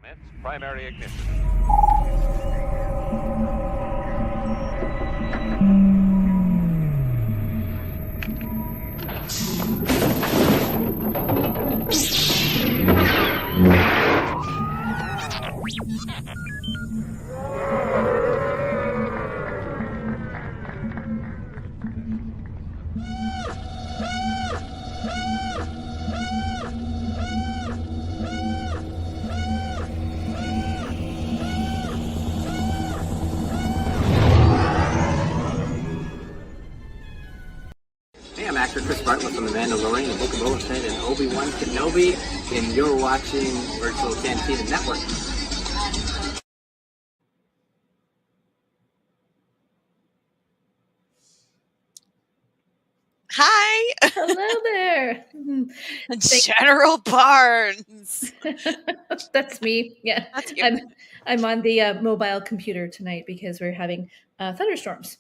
Commence primary ignition. Hey, I'm actor Chris Bartlett from The Mandalorian, The Book of Boba Fett, and Obi-Wan Kenobi, and you're watching Virtual Cantina Network. Hi, Hello there. General Barnes. That's me. Yeah, That's you. I'm on the mobile computer tonight because we're having thunderstorms,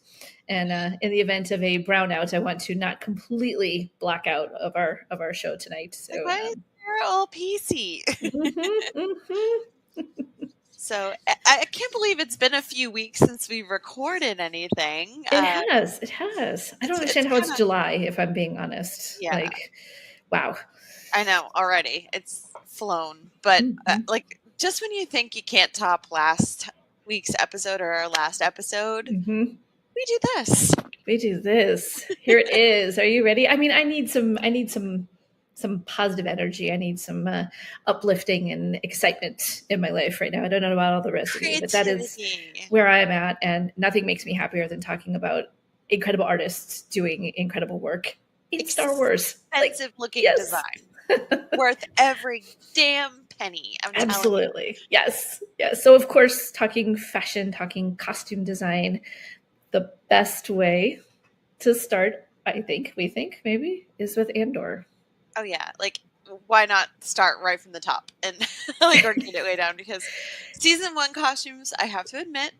and in the event of a brownout, I want to not completely black out of our show tonight. So Why is you're all PC? So I can't believe it's been a few weeks since we recorded anything. It has. I don't understand how it's July, if I'm being honest. Yeah. Like, wow. I know already. It's flown. But like, just when you think you can't top last week's episode or our last episode, we do this. We do this. Here it is. Are you ready? I mean, I need some positive energy. I need some uplifting and excitement in my life right now. I don't know about all the rest of you, but that is where I'm at, and nothing makes me happier than talking about incredible artists doing incredible work in Star Wars. Expensive looking design. Worth every damn penny. I'm Absolutely. Yes. So of course, talking fashion, talking costume design, the best way to start, we think maybe, is with Andor. Oh yeah, like why not start right from the top and like work it way down? Because season 1 costumes, I have to admit,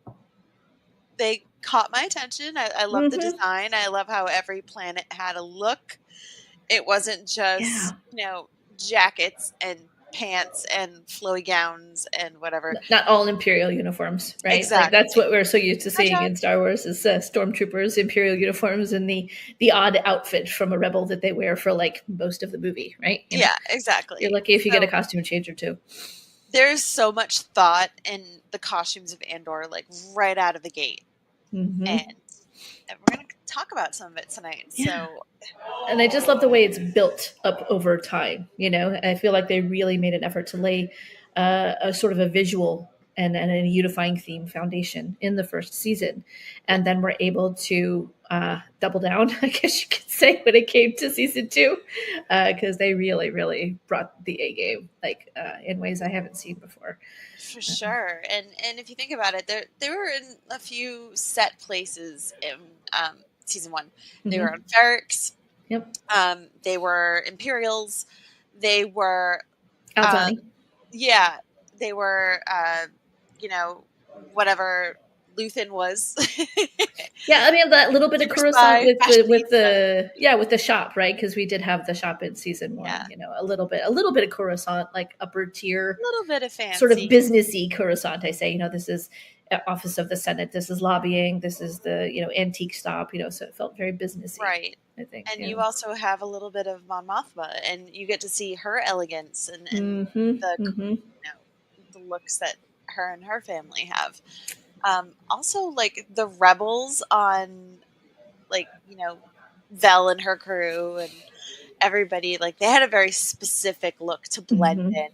they caught my attention. I love the design. I love how every planet had a look. It wasn't just jackets and pants and flowy gowns and whatever. Not all Imperial uniforms, right? Exactly. Like that's what we're so used to seeing in Star Wars is stormtroopers, Imperial uniforms, and the odd outfit from a rebel that they wear for like most of the movie, right? Yeah, exactly. You're lucky if you get a costume change or two. There's so much thought in the costumes of Andor, like right out of the gate. And we're going to talk about some of it tonight. Yeah. And I just love the way it's built up over time. I feel like they really made an effort to lay a sort of a visual and a unifying theme foundation in the first season. And then we're able to double down, I guess you could say, when it came to season 2, because they really, really brought the A game, like in ways I haven't seen before. For sure. And if you think about it, they were in a few set places in season 1. They were on Ferrix. Yep. They were Imperials. They were Aldhani. They were whatever Luthen was. Yeah, I mean that little bit of Coruscant with the shop, right? Because we did have the shop in season 1. A little bit of Coruscant, like upper tier, a little bit of fancy, sort of businessy Coruscant. I say, this is Office of the Senate, this is lobbying, this is the antique stop. So it felt very businessy, right? I think. And you also have a little bit of Mon Mothma, and you get to see her elegance and the looks that her and her family have. Also, like the rebels on, Vel and her crew and everybody, like they had a very specific look to blend in.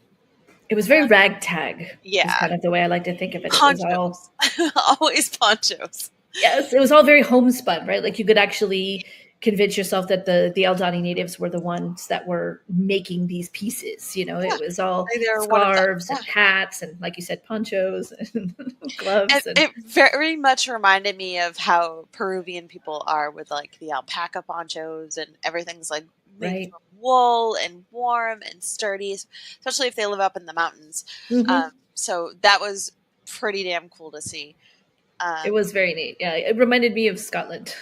It was very ragtag. Yeah, is kind of the way I like to think of it. Ponchos. It was all, always ponchos. Yes, it was all very homespun, right? Like you could actually convince yourself that the Aldhani natives were the ones that were making these pieces. It was all scarves and hats and, like you said, ponchos and gloves. It very much reminded me of how Peruvian people are with like the alpaca ponchos, and everything's like made from wool and warm and sturdy, especially if they live up in the mountains. So that was pretty damn cool to see. It was very neat. Yeah, it reminded me of Scotland.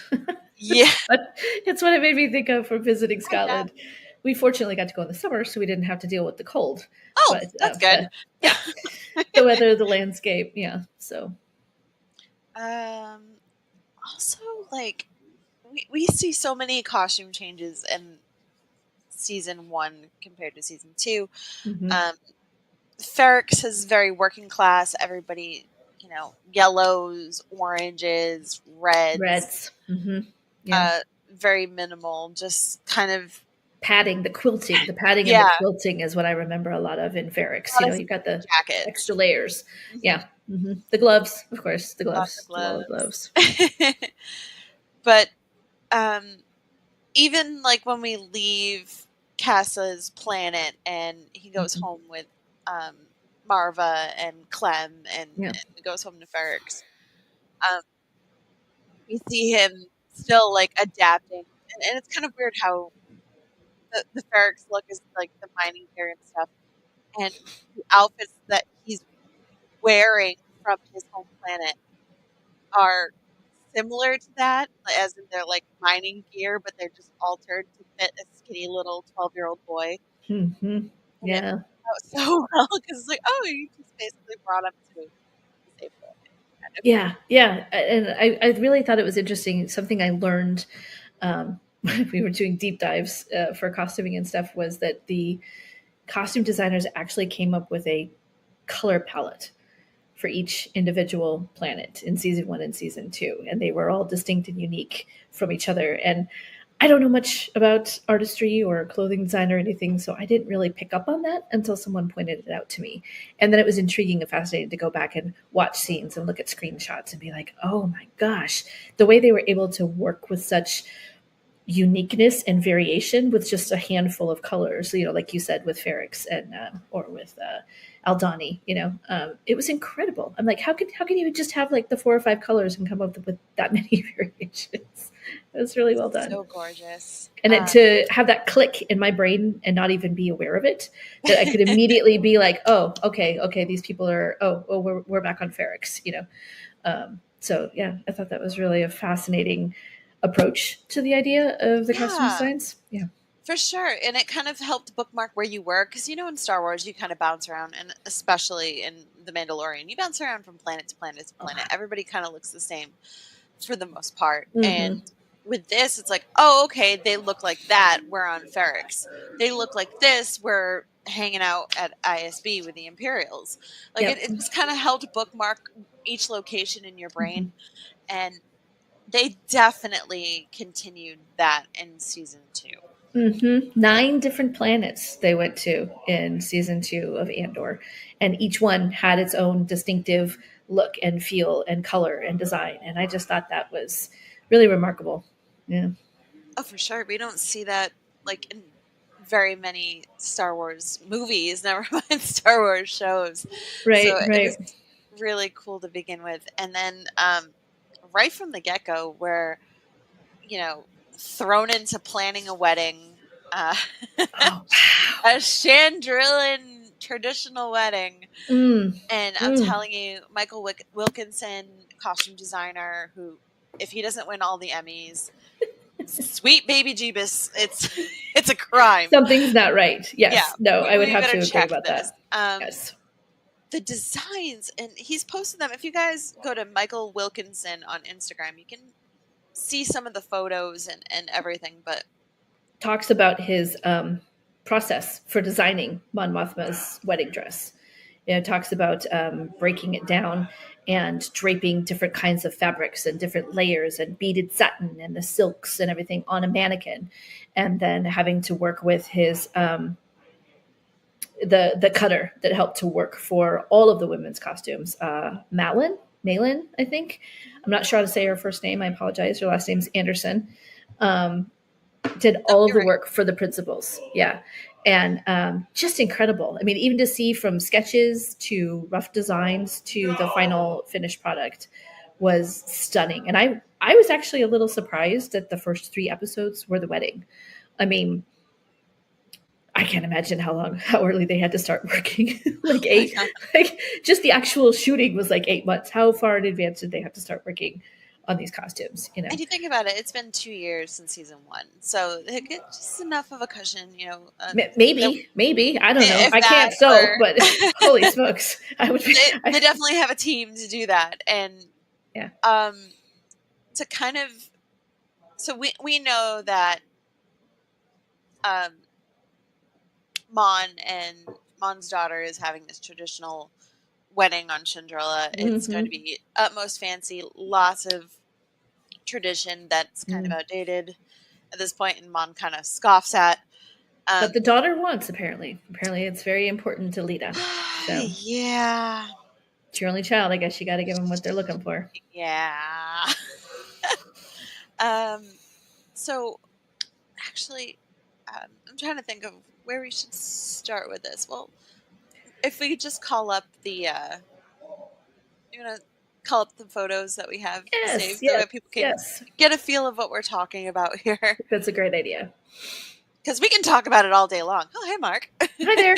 Yeah, it's what it made me think of from visiting Scotland. we fortunately got to go in the summer, so we didn't have to deal with the cold. Oh, But that's good. yeah, the weather, the landscape, yeah. So Also, like we see so many costume changes in season 1 compared to season 2. mhm. Um, Ferrex is very working class. Everybody, yellows, oranges, reds, Reds, yeah. very minimal, just kind of Padding, the quilting, the padding and the yeah, quilting is what I remember a lot of in Ferrex. a lot of You've got the jackets. extra layers. Mhm. Yeah. The gloves, of course, the Lots of gloves, the wall of gloves. gloves. But um, even like when we leave Casa's planet and he goes Mhm. home with um, Marva and Clem Yeah. and goes home to Ferrex, um, we see him still like adapting. And it's kind of weird how the Ferrex look is like the mining gear and stuff. And the outfits that he's wearing from his home planet are similar to that, as in they're like mining gear, but they're just altered to fit a skinny little 12-year-old boy. hmm And it Yeah. worked out so well because it's like, oh, you just basically brought him to the same planet. Kind of. Yeah. Yeah. And I really thought it was interesting. Something I learned when we were doing deep dives for costuming and stuff was that the costume designers actually came up with a color palette for each individual planet in season 1 and season 2, and they were all distinct and unique from each other. And I don't know much about artistry or clothing design or anything, so I didn't really pick up on that until someone pointed it out to me. And then it was intriguing and fascinating to go back and watch scenes and look at screenshots and be like, oh my gosh, the way they were able to work with such uniqueness and variation with just a handful of colors, like you said, with Ferrex and or with Aldani, it was incredible. I'm like, how can you just have like the 4 or 5 colors and come up with that many variations? It was really well done. So gorgeous. And to have that click in my brain and not even be aware of it, that I could immediately be like, oh, okay, these people are, we're back on Ferrex. So yeah, I thought that was really a fascinating approach to the idea of the costume Yeah, designs. Yeah. for sure. And it kind of helped bookmark where you were because, in Star Wars, you kind of bounce around, and especially in The Mandalorian, you bounce around from planet to planet to planet. Everybody kind of looks the same for the most part. Mm-hmm. And with this, it's like, oh, okay, they look like that. We're on Ferrex. They look like this. We're hanging out at ISB with the Imperials. Like Yep. it just kind of helped bookmark each location in your brain. And they definitely continued that in season 2. 9 different planets they went to in season 2 of Andor, and each one had its own distinctive look and feel and color and design. And I just thought that was really remarkable. Yeah. Oh, for sure. We don't see that like in very many Star Wars movies, never mind Star Wars shows. Right. So it Right. was really cool to begin with. And then right from the get-go, where thrown into planning a wedding, Oh, wow. a Chandrillan traditional wedding. And I'm telling you, Michael Wilkinson, costume designer, who, if he doesn't win all the Emmys, sweet baby Jeebus, it's a crime. Something's not right. Yes. Yeah, No, I would we have better to agree check about this. that. Yes. The designs, and he's posted them. If you guys go to Michael Wilkinson on Instagram, you can see some of the photos and everything. But Talks about his process for designing Mon Mothma's wedding dress. Talks about breaking it down and draping different kinds of fabrics and different layers and beaded satin and the silks and everything on a mannequin, and then having to work with his the cutter that helped to work for all of the women's costumes. Malin, I think. I'm not sure how to say her first name. I apologize. Her last name's Anderson. Did all of the work for the principals. Yeah. And just incredible. I mean, even to see from sketches to rough designs to the final finished product was stunning. And I was actually a little surprised that the first 3 episodes were the wedding. I mean, I can't imagine how early they had to start working. Like 8, like just the actual shooting was like 8 months. How far in advance did they have to start working on these costumes, you know. And you think about it, it's been 2 years since season 1, so they get just enough of a cushion, Maybe I don't know. if I that, can't sew, or but holy smokes, I would be. they definitely have a team to do that, and Yeah. To kind of, so we know that um, Mon's daughter is having this traditional wedding on Chandrilla. It's going to be utmost fancy, lots of tradition that's kind of outdated at this point, and Mon kind of scoffs at. But the daughter wants, apparently. Apparently, it's very important to Lita. So yeah, it's your only child. I guess you got to give them what they're looking for. yeah. So actually, I'm trying to think of where we should start with this. Well, if we just call up the call up the photos that we have saved so that people can get a feel of what we're talking about here. That's a great idea. Because we can talk about it all day long. Oh, hey, Mark. Hi there.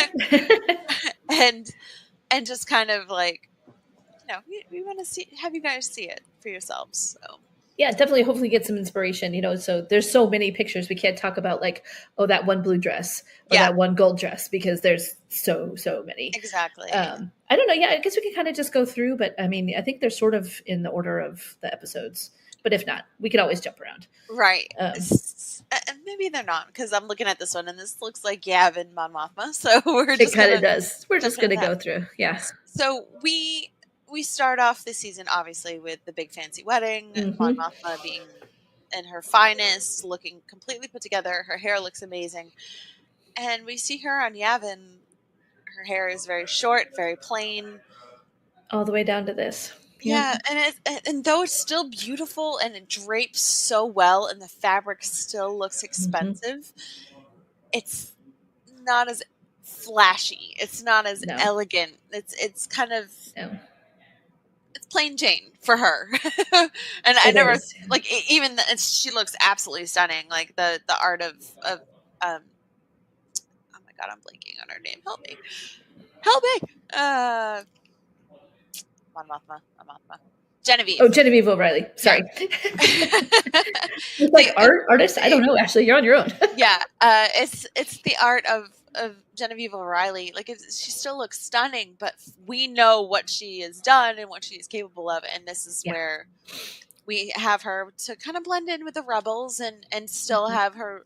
and just kind of like, we want to have you guys see it for yourselves. So. Yeah, definitely. Hopefully get some inspiration, So there's so many pictures. We can't talk about like, oh, that one blue dress or that one gold dress because there's so many. Exactly. I don't know. Yeah, I guess we can kind of just go through, but I mean, I think they're sort of in the order of the episodes. But if not, we could always jump around. Right. Maybe they're not, because I'm looking at this one and this looks like Yavin Mon Mothma. So it kind of does. We're just going to go through. Yeah. So we start off this season, obviously, with the big fancy wedding, Mon Mothma being in her finest, looking completely put together. Her hair looks amazing. And we see her on Yavin. Her hair is very short, very plain. All the way down to this. Yeah, and though it's still beautiful and it drapes so well and the fabric still looks expensive, it's not as flashy. It's not as elegant. It's kind of it's plain Jane for her. And I never like even she looks absolutely stunning. Like the art of oh my god, I'm blanking on her name. Help me. Mon Mothma. Genevieve. Oh, Genevieve O'Reilly. Sorry. Yeah. Like artist? I don't know. Ashley, you're on your own. Yeah. It's the art of Genevieve O'Reilly. Like she still looks stunning, but we know what she has done and what she is capable of. And this is where we have her to kind of blend in with the rebels and still have her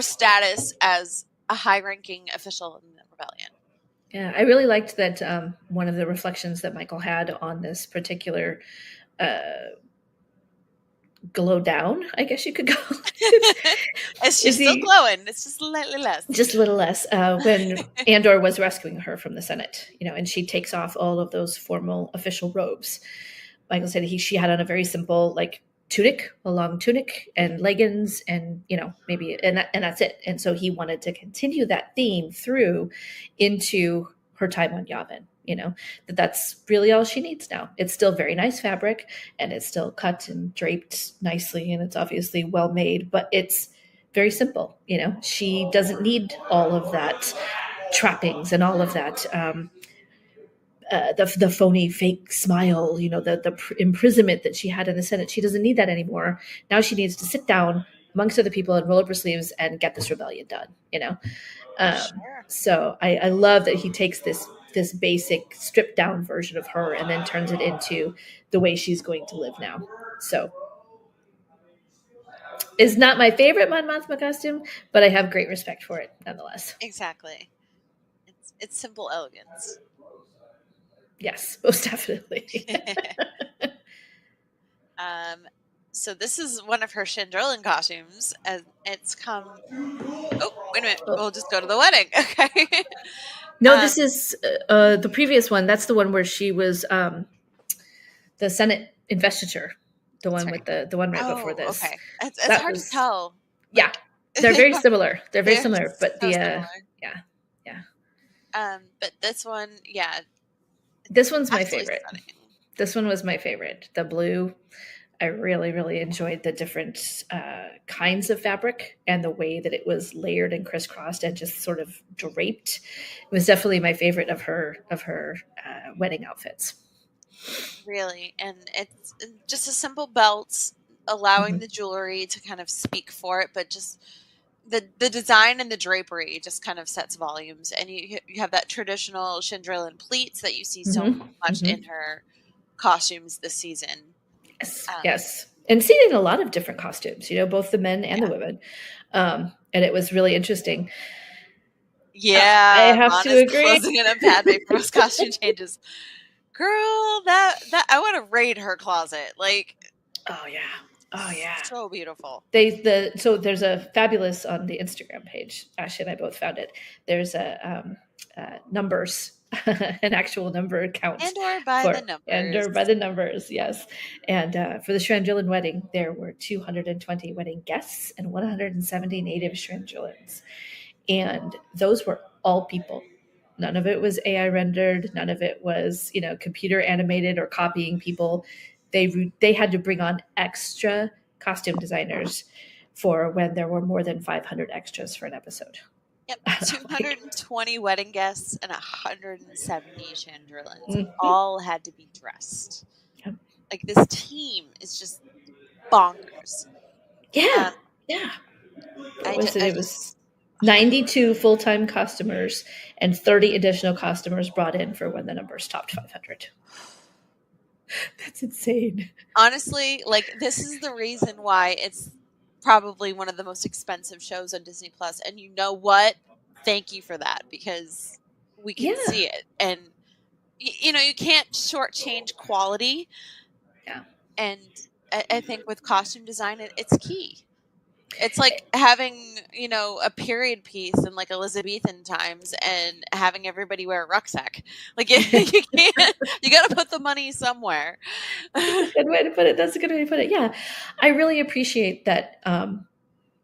status as a high-ranking official in the rebellion. Yeah, I really liked that one of the reflections that Michael had on this particular glow down, I guess you could call it. She's still glowing. It's just slightly less. Just a little less. When Andor was rescuing her from the Senate, and she takes off all of those formal official robes. Michael said she had on a very simple, like, tunic, a long tunic and leggings and, maybe, and that's it. And so he wanted to continue that theme through into her time on Yavin, that's really all she needs now. It's still very nice fabric and it's still cut and draped nicely. And it's obviously well made, but it's very simple. She doesn't need all of that trappings and all of that, the phony fake smile, the imprisonment that she had in the Senate. She doesn't need that anymore. Now she needs to sit down amongst other people and roll up her sleeves and get this rebellion done, Sure. So I love that he takes this basic stripped down version of her and then turns it into the way she's going to live now. So it's not my favorite Mon Mothma costume, but I have great respect for it nonetheless. Exactly. It's simple elegance. Yes, most definitely. So this is one of her Chandrillan costumes, and it's come. Oh, wait a minute. We'll just go to the wedding. Okay. No, this is the previous one. That's the one where she was the Senate investiture. The one with the one right before this. Okay, it's hard to tell. Yeah, they're very similar. They're very similar, but similar. Yeah. But this one, this one's my favorite. Stunning. This one was my favorite. The blue. I really, really enjoyed the different kinds of fabric and the way that it was layered and crisscrossed and just sort of draped. It was definitely my favorite of her wedding outfits. really. And it's just a simple belt, allowing Mhm. the jewelry to kind of speak for it, but just the design and the drapery just kind of sets volumes. And you have that traditional chandrillin pleats that you see so Mhm. much in Mhm. her costumes this season. Yes. Um, Yes. And seen in a lot of different costumes, both the men and the yeah, women. And it was really interesting. I yeah. have to Mana's agree. closing in on Padme for most costume changes. Girl, that I want to raid her closet. Like, Oh yeah. Oh yeah. so beautiful. So there's a fabulous on the Instagram page. Ashley and I both found it. There's a numbers, an actual number count Andor by the for numbers. by the numbers, yes. And for the Shrandrillan wedding, there were 220 wedding guests and 170 native Shrandrillans, and those were all people. None of it was AI rendered. None of it was computer animated or copying people. They had to bring on extra costume designers for when there were more than 500 extras for an episode. Yep, Like, 220 wedding guests and 170 chandrillans mhm. all had to be dressed. Yep. Like, this team is just bonkers. Yeah, Um, yeah. What I was just, it? I It was just 92 full-time costumers and 30 additional costumers brought in for when the numbers topped 500. That's insane. honestly, like, this is the reason why it's probably one of the most expensive shows on Disney Plus. And you know what? Thank you for that, because we can Yeah, see it. And you can't shortchange quality. yeah. And I think with costume design, it's key. It's like having, a period piece in like Elizabethan times and having everybody wear a rucksack. Like, you can't, you got to put the money somewhere. That's a good way to put it. That's a good way to put it. Yeah, I really appreciate that.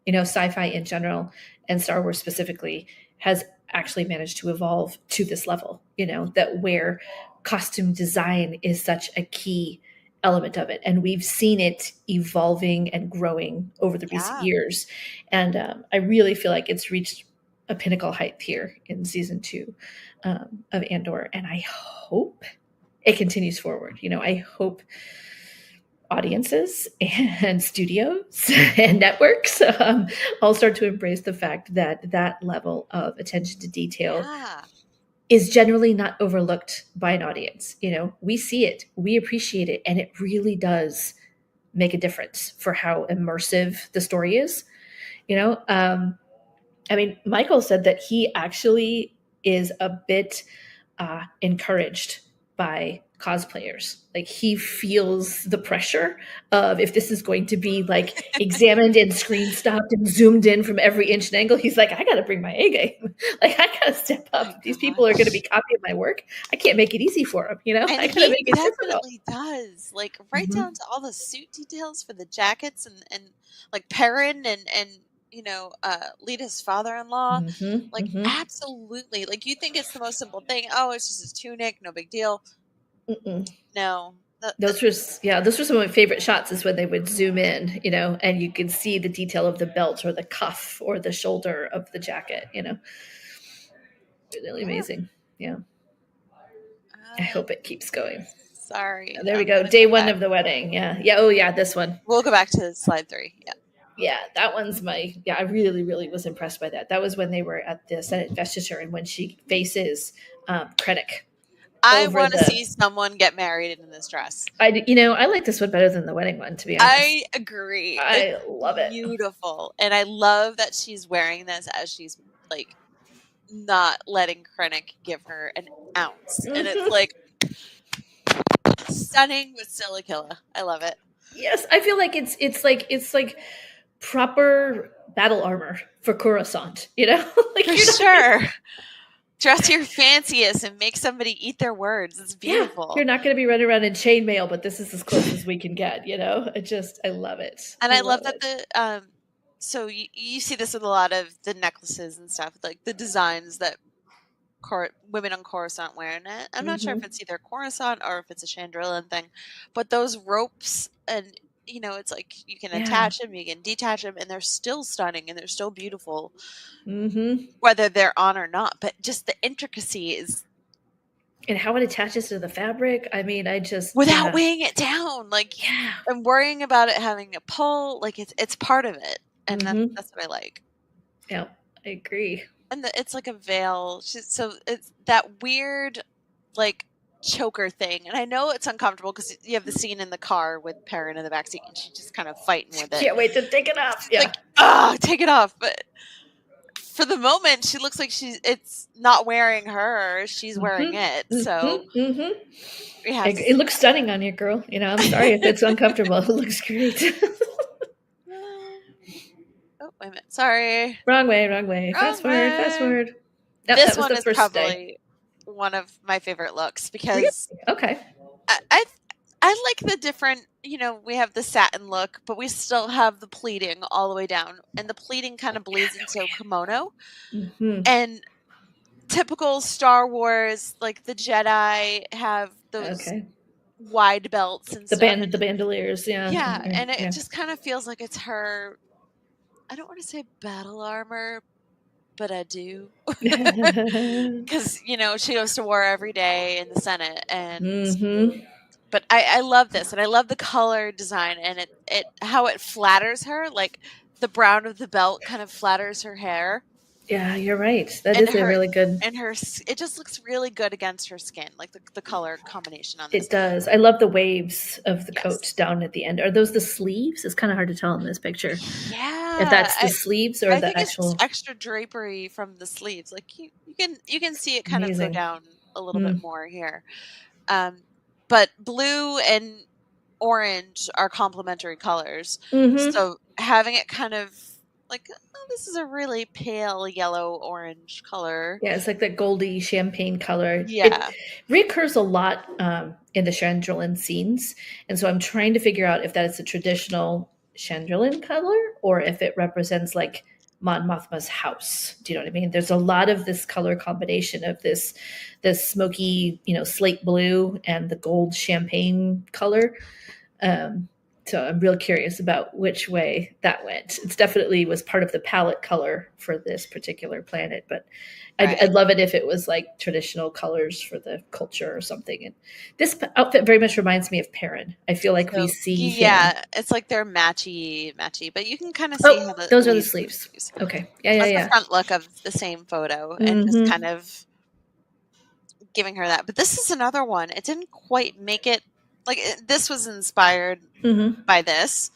Sci-fi in general and Star Wars specifically has actually managed to evolve to this level. That where costume design is such a key element of it, and we've seen it evolving and growing over the recent Yeah. years. And I really feel like it's reached a pinnacle height here in season 2 of Andor, and I hope it continues forward. I hope audiences and studios and networks all start to embrace the fact that that level of attention to detail Yeah. is generally not overlooked by an audience. We see it, we appreciate it, and it really does make a difference for how immersive the story is. I mean, Michael said that he actually is a bit encouraged by cosplayers. Like he feels the pressure of if this is going to be like examined and screen stopped and zoomed in from every inch and angle. He's like, I got to bring my A game. Like I got to step Oh my up. These people are going to be gosh. copying my work. I can't make it easy for them. And I got to he make it difficult. definitely does. Like, right Hmm. down to all the suit details for the jackets, and like Perrin and Lita's father-in-law. Hmm. Like, Hmm. absolutely. Like, you think it's the most simple thing. Oh, it's just his tunic, no big deal. Mm-mm. No. Those were some of my favorite shots is when they would zoom in, and you could see the detail of the belt or the cuff or the shoulder of the jacket, really Yeah. amazing. Yeah. I hope it keeps going. Sorry. There we I'm go. gonna Day go one back. of the wedding. Yeah. Yeah. Oh yeah, this one. We'll go back to slide 3. Yeah. Yeah, that one's I really, really was impressed by that. That was when they were at the Senate investiture and when she faces Krennic I over want to the see someone get married in this dress. I like this one better than the wedding one, to be honest. I agree. It's I love it. beautiful. And I love that she's wearing this as she's like not letting Krennic give her an ounce. And it's Mhm. like stunning but still a killer. I love it. Yes, I feel like it's like proper battle armor for Coruscant, like For you're not gonna, sure. Dress your fanciest and make somebody eat their words. It's yeah, you're beautiful. not going to be running around in chainmail, but this is as close as we can get, I love it. And I I love love that it. so you see this with a lot of the necklaces and stuff, like the designs that women on Coruscant wear. And I'm not sure if Hmm. it's either Coruscant or if it's a Chandrillin thing, but those ropes and it's like you can Yeah. attach them, you can detach them, and they're still stunning and they're still beautiful, Hmm. whether they're on or not. But just the intricacy is And how it attaches to the fabric. I mean, I just without weighing it down. Like, yeah. I'm worrying about it having a pull. Like, it's part of it, and Mm-hmm. that's what I like. Yeah, I agree. And it's like a veil. So it's that weird, like, choker thing. And I know it's uncomfortable because you have the scene in the car with Perrin in the backseat, and she's just kind of fighting with it. Can't wait to take it off. Yeah. Like, take it off. But for the moment, she looks like it's not wearing her. She's wearing it. So we have It looks stunning on you, girl. You know, I'm sorry if it's uncomfortable. It looks great. Oh, wait a minute. Sorry. Wrong way, wrong way. Fast forward, fast forward. Nope, This that was one the is first day. probably one of my favorite looks Really? because Okay. I like the different, we have the satin look, but we still have the pleating all the way down. And the pleating kind of bleeds into kimono. Mm-hmm. And typical Star Wars, like the Jedi have those wide belts and the stuff. the bandoliers, yeah. Yeah, and it just kind of feels like it's her, I don't want to say battle armor, but I do. Because, she goes to war every day in the Senate. And but I love this, and I love the color design and it how it flatters her, like the brown of the belt kind of flatters her hair. Yeah, you're right. That is a really good. And it just looks really good against her skin, like the color combination on this. It does. I love the waves of the coat down at the end. Are those the sleeves? It's kind of hard to tell in this picture. Yeah, if that's the sleeves or the actual it's extra drapery from the sleeves. Like you can see it kind of go down a little bit more here. But blue and orange are complementary colors. So having it kind of like, this is a really pale yellow orange color. Yeah, it's like that goldy champagne color. Yeah. It reoccurs a lot in the Chandrillin scenes. And so I'm trying to figure out if that is a traditional Chandrillin color or if it represents like Mon Mothma's house. Do you know what I mean? There's a lot of this color combination of this smoky, slate blue and the gold champagne color. So I'm real curious about which way that went. It's definitely was part of the palette color for this particular planet, but I'd love it if it was like traditional colors for the culture or something. And this outfit very much reminds me of Perrin. I feel like we see him. It's like they're matchy, but you can kind of see how those are the sleeves. Okay, That's the front look of the same photo, and just kind of giving her that. But this is another one. It didn't quite make it. Like, this was inspired by this,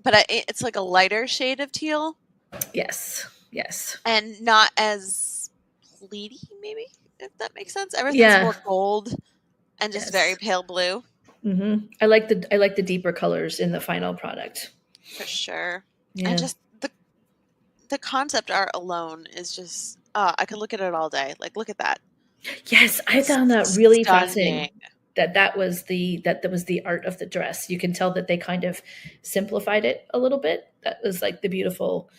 but it's like a lighter shade of teal. Yes. And not as pleaty, maybe, if that makes sense. Everything's more gold and just very pale blue. I like the deeper colors in the final product. For sure. Yeah. And just the concept art alone is just, I could look at it all day. Like, look at that. Yes, I found that really fascinating. That was the art of the dress. You can tell that they kind of simplified it a little bit. That was like the beautiful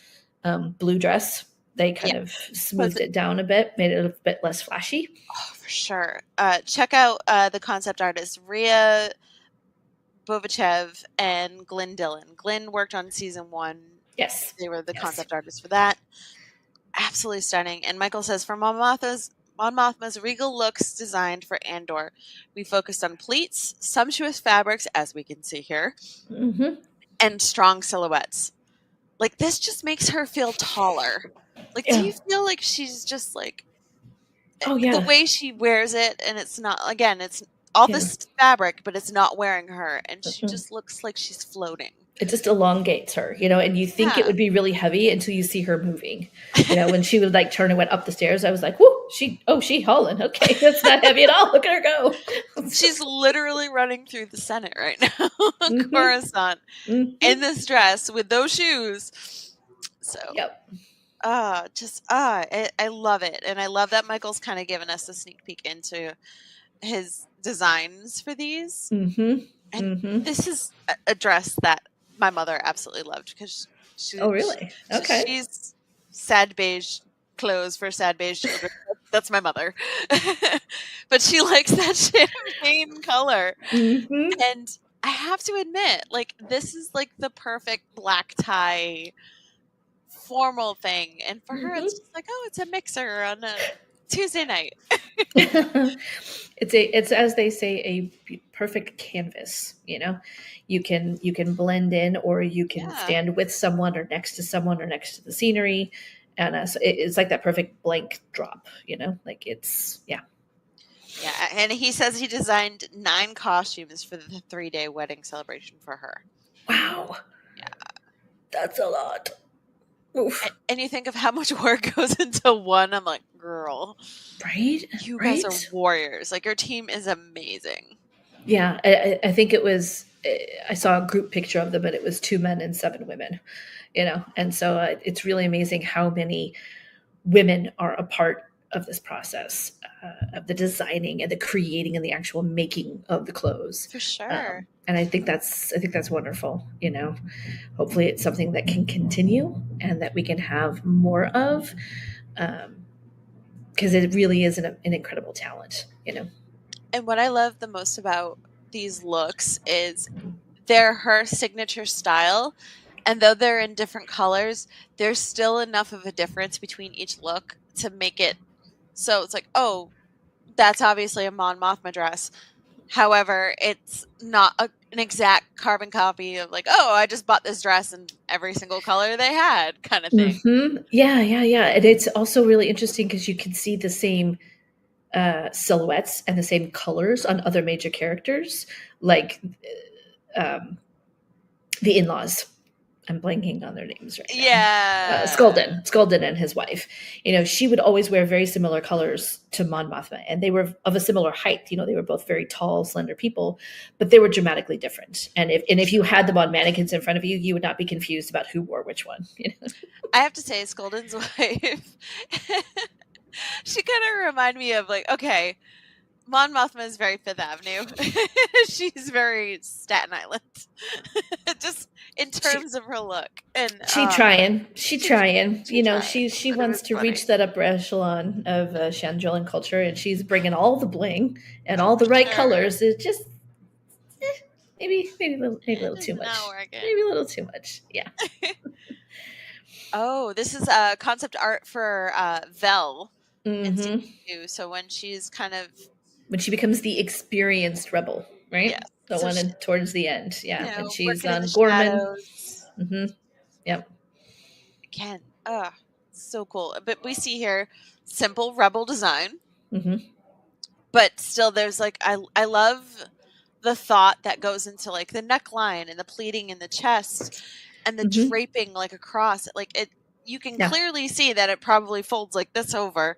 blue dress. They kind of smoothed it down a bit, made it a bit less flashy. Oh, for sure. Check out the concept artists, Rhea Bovachev and Glyn Dillon. Glyn worked on season 1. Yes. They were the concept artists for that. Absolutely stunning. And Michael says, for Mon Mothma's regal looks designed for Andor, we focused on pleats, sumptuous fabrics, as we can see here, and strong silhouettes. Like, this just makes her feel taller. Like, do you feel like she's just like, the way she wears it, and it's not, again, it's all this fabric, but it's not wearing her, and she just looks like she's floating. It just elongates her, and you think it would be really heavy until you see her moving. When she would like turn and went up the stairs, I was like, whoo, she hauling. Okay, that's not heavy at all. Look at her go. She's literally running through the Senate right now on Coruscant in this dress with those shoes. So, I love it. And I love that Michael's kind of given us a sneak peek into his designs for these. And this is a dress that my mother absolutely loved because really? Okay. She's sad beige clothes for sad beige children. That's my mother. But she likes that champagne color. And I have to admit, like, this is like the perfect black tie formal thing. And for her, it's just like, oh, it's a mixer on a Tuesday night. It's as they say, a perfect canvas. You can blend in, or you can Yeah. stand with someone or next to someone or next to the scenery, and so it's like that perfect blank drop. Like it's yeah. Yeah, and he says he designed 9 costumes for the 3-day wedding celebration for her. Wow. Yeah. That's a lot. Oof. And you think of how much work goes into one. I'm like, girl, Right? you guys are Right? warriors. Like, your team is amazing. Yeah, I think it was. I saw a group picture of them, but it was 2 men and 7 women. And so it's really amazing how many women are a part of this process, of the designing and the creating and the actual making of the clothes. For sure. And I think that's wonderful. Hopefully it's something that can continue and that we can have more of, because it really is an incredible talent. And what I love the most about these looks is they're her signature style. And though they're in different colors, there's still enough of a difference between each look to make it so it's like, oh, that's obviously a Mon Mothma dress. However, it's not an exact carbon copy of like, oh, I just bought this dress in every single color they had kind of thing. Yeah, yeah, yeah. And it's also really interesting because you can see the same silhouettes and the same colors on other major characters, like um, the in-laws. I'm blanking on their names right now. Yeah. Skulden and his wife. She would always wear very similar colors to Mon Mothma, and they were of a similar height. They were both very tall, slender people, but they were dramatically different. And if you had them on mannequins in front of you, you would not be confused about who wore which one. I have to say, Skulden's wife, she kind of reminded me of like, okay, Mon Mothma is very Fifth Avenue. She's very Staten Island, just in terms of her look. And She trying. trying, She but it wants was to funny. reach that upper echelon of Chandrilan culture, and she's bringing all the bling and all the right Sure. colors. It's just maybe a little too much. Not working. Maybe a little too much. Yeah. Oh, this is concept art for Vel in season 2. So when she's kind of When she becomes the experienced rebel, right? yeah, The so one she, towards the end. Yeah. And she's working in the on Gorman. shadows. Yep. Again, so cool. But we see here simple rebel design, but still there's like I love the thought that goes into like the neckline and the pleating in the chest and the draping like across like it. You can clearly see that it probably folds like this over.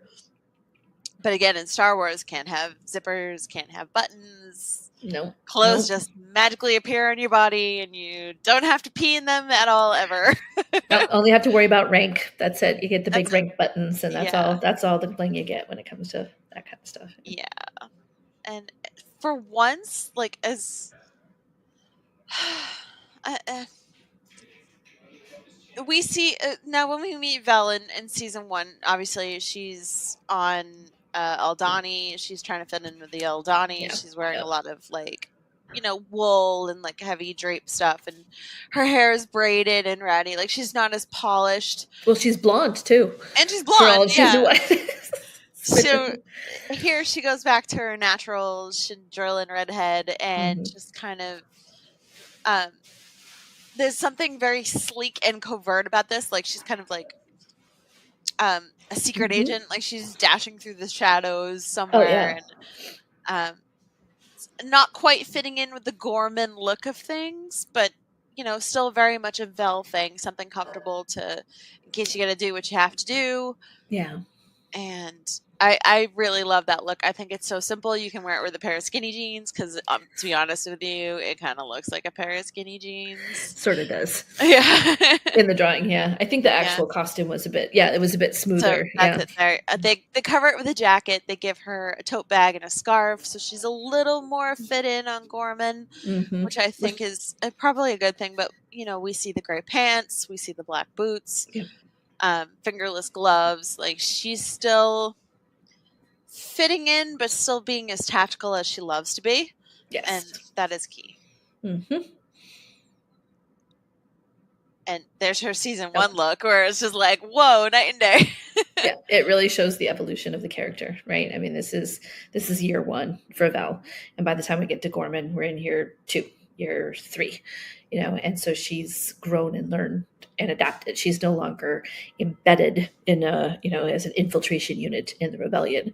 But again, in Star Wars, can't have zippers, can't have buttons. No. Clothes just magically appear on your body, and you don't have to pee in them at all ever. Only have to worry about rank. That's it. You get the big That's it. rank buttons, and that's all. That's all the bling you get when it comes to that kind of stuff. Yeah, and for once, like as we see now when we meet Vel in season 1, obviously she's on Aldani. She's trying to fit in with the Aldani. Yeah. She's wearing a lot of like wool and like heavy drape stuff, and her hair is braided and ratty. Like she's not as polished. Well, she's blonde too, and she's blonde. So So here she goes back to her natural Chandrilan redhead, and just kind of there's something very sleek and covert about this. Like she's kind of like a secret agent. Like she's dashing through the shadows somewhere, and not quite fitting in with the Gorman look of things, but still very much a Vel thing. Something comfortable in case you got to do what you have to do. Yeah. And I really love that look. I think it's so simple. You can wear it with a pair of skinny jeans because, to be honest with you, it kind of looks like a pair of skinny jeans. Sort of does. Yeah. In the drawing, yeah. I think the actual costume was it was a bit smoother. So that's it there. They cover it with a jacket. They give her a tote bag and a scarf, so she's a little more fit in on Gorman, which I think is probably a good thing. But we see the gray pants, we see the black boots, fingerless gloves. Like she's still fitting in, but still being as tactical as she loves to be. Yes. And that is key. And there's her season 1 look where it's just like, whoa, night and day. Yeah, it really shows the evolution of the character, right? I mean, this is year 1 for Val, and by the time we get to Gorman, we're in year 2, year 3, and so she's grown and learned and adapted. She's no longer embedded in as an infiltration unit in the rebellion.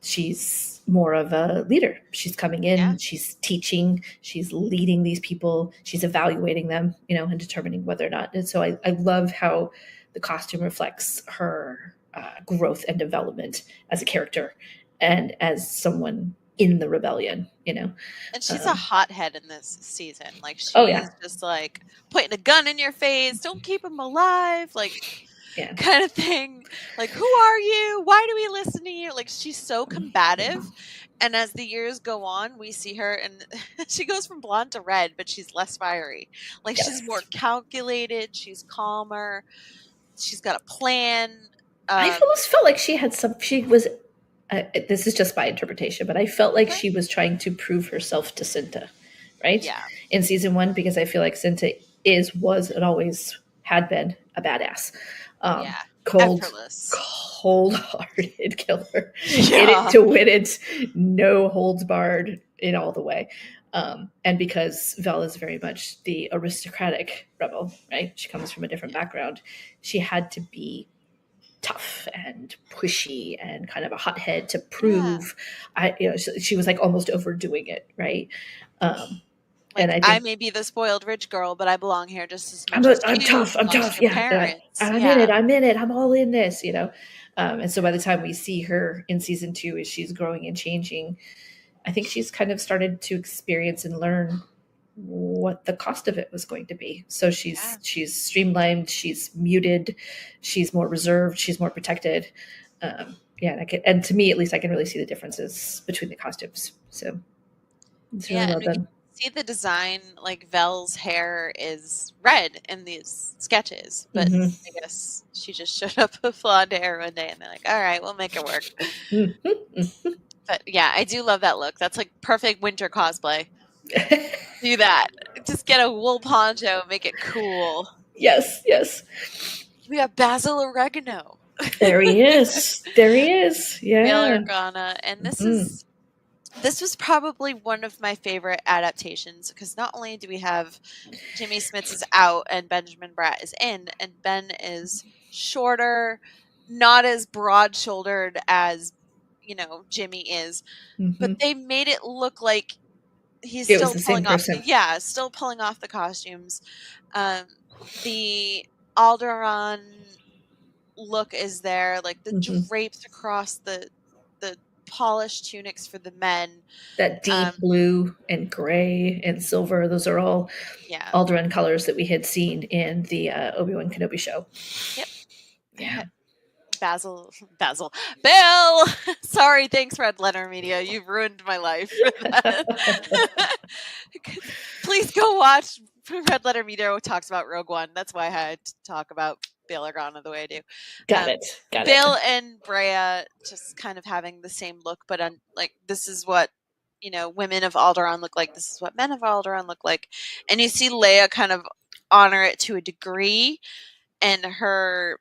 She's more of a leader. She's coming in, she's teaching, she's leading these people, she's evaluating them, and determining whether or not. And so I love how the costume reflects her growth and development as a character and as someone in the rebellion, And she's a hothead in this season. Like, she's just like pointing a gun in your face, don't keep him alive, like kind of thing. Like, who are you? Why do we listen to you? Like, she's so combative. And as the years go on, we see her, and she goes from blonde to red, but she's less fiery. Like, she's more calculated, she's calmer, she's got a plan. I almost felt like she was this is just my interpretation, but I felt like she was trying to prove herself to Cinta, right? Yeah. In season 1, because I feel like Cinta was, and always had been, a badass. Cold-hearted killer. In it to win it, no holds barred, in all the way. And because Vel is very much the aristocratic rebel, right? She comes from a different background. She had to be tough and pushy and kind of a hothead to prove. She was like almost overdoing it, right? And I may be the spoiled rich girl, but I belong here just as much. I'm tough. Yeah, I'm in it. I'm all in this, And so by the time we see her in season 2, as she's growing and changing, I think she's kind of started to experience and learn what the cost of it was going to be. So she's streamlined, she's muted, she's more reserved, she's more protected. And to me, at least, I can really see the differences between the costumes. So it's really well done. See the design, like Vel's hair is red in these sketches, but I guess she just showed up with blonde hair one day and they're like, all right, we'll make it work. But yeah, I do love that look. That's like perfect winter cosplay. Do that. Just get a wool poncho, make it cool. Yes. We have Basil Oregano. There he is. Yeah. Bail Organa. And this was probably one of my favorite adaptations, because not only do we have Jimmy Smits is out and Benjamin Bratt is in, and Ben is shorter, not as broad-shouldered as Jimmy is, but they made it look like he's still pulling off the costumes. The Alderaan look is there, like the drapes across the polished tunics for the men, that deep blue and gray and silver, those are all Alderaan colors that we had seen in the Obi-Wan Kenobi show. Basil. Bill! Sorry, thanks, Red Letter Media. You've ruined my life for that. Please go watch Red Letter Media talks about Rogue One. That's why I had to talk about Bail Organa the way I do. Got it. Bill and Brea just kind of having the same look, but like, this is what women of Alderaan look like. This is what men of Alderaan look like. And you see Leia kind of honor it to a degree, and her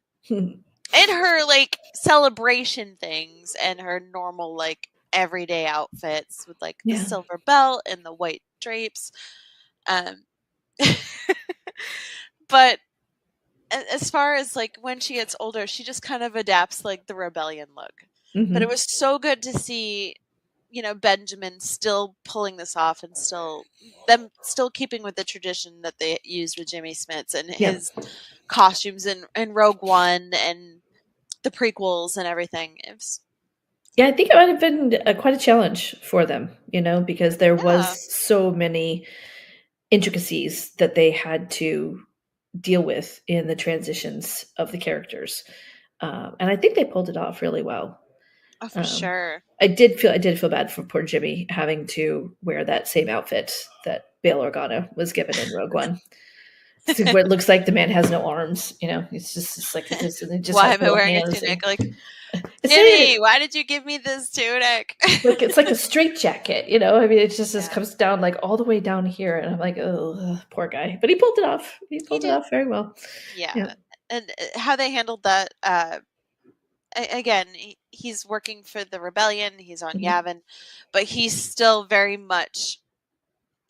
like celebration things and her normal like everyday outfits with like the silver belt and the white drapes. But as far as like when she gets older, she just kind of adapts like the rebellion look. But it was so good to see, Benjamin still pulling this off, and still keeping with the tradition that they used with Jimmy Smits and his costumes in Rogue One and the prequels and everything. I think it might have been quite a challenge for them, because there was so many intricacies that they had to deal with in the transitions of the characters, and I think they pulled it off really well. Oh, for sure. I did feel bad for poor Jimmy having to wear that same outfit that Bail Organa was given in Rogue One. where it looks like the man has no arms. It's just like it just Why has am I little wearing a hands. tunic? Like, It's not even Timmy, why did you give me this tunic? like it's like a straight jacket. I mean, it just Yeah. comes down like all the way down here, and I'm like, oh, poor guy. But he pulled it off. He pulled it did. off very well. Yeah. And how they handled that, again, he's working for the rebellion. He's on Mhm. Yavin, but he's still very much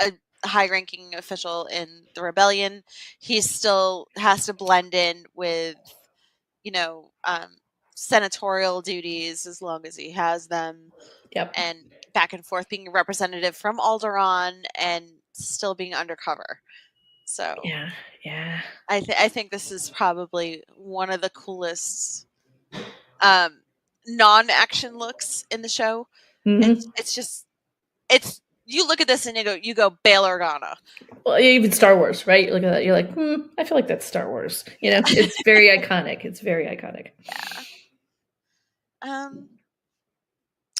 a high-ranking official in the rebellion. He still has to blend in with, senatorial duties as long as he has them, Yep. and back and forth being a representative from Alderaan and still being undercover. So Yeah. I think this is probably one of the coolest non-action looks in the show. Mm-hmm. It's you look at this and you go Bail Organa. Well, even Star Wars, right? You look at that, you're like, I feel like that's Star Wars. Yeah. It's very iconic. It's very iconic. Yeah.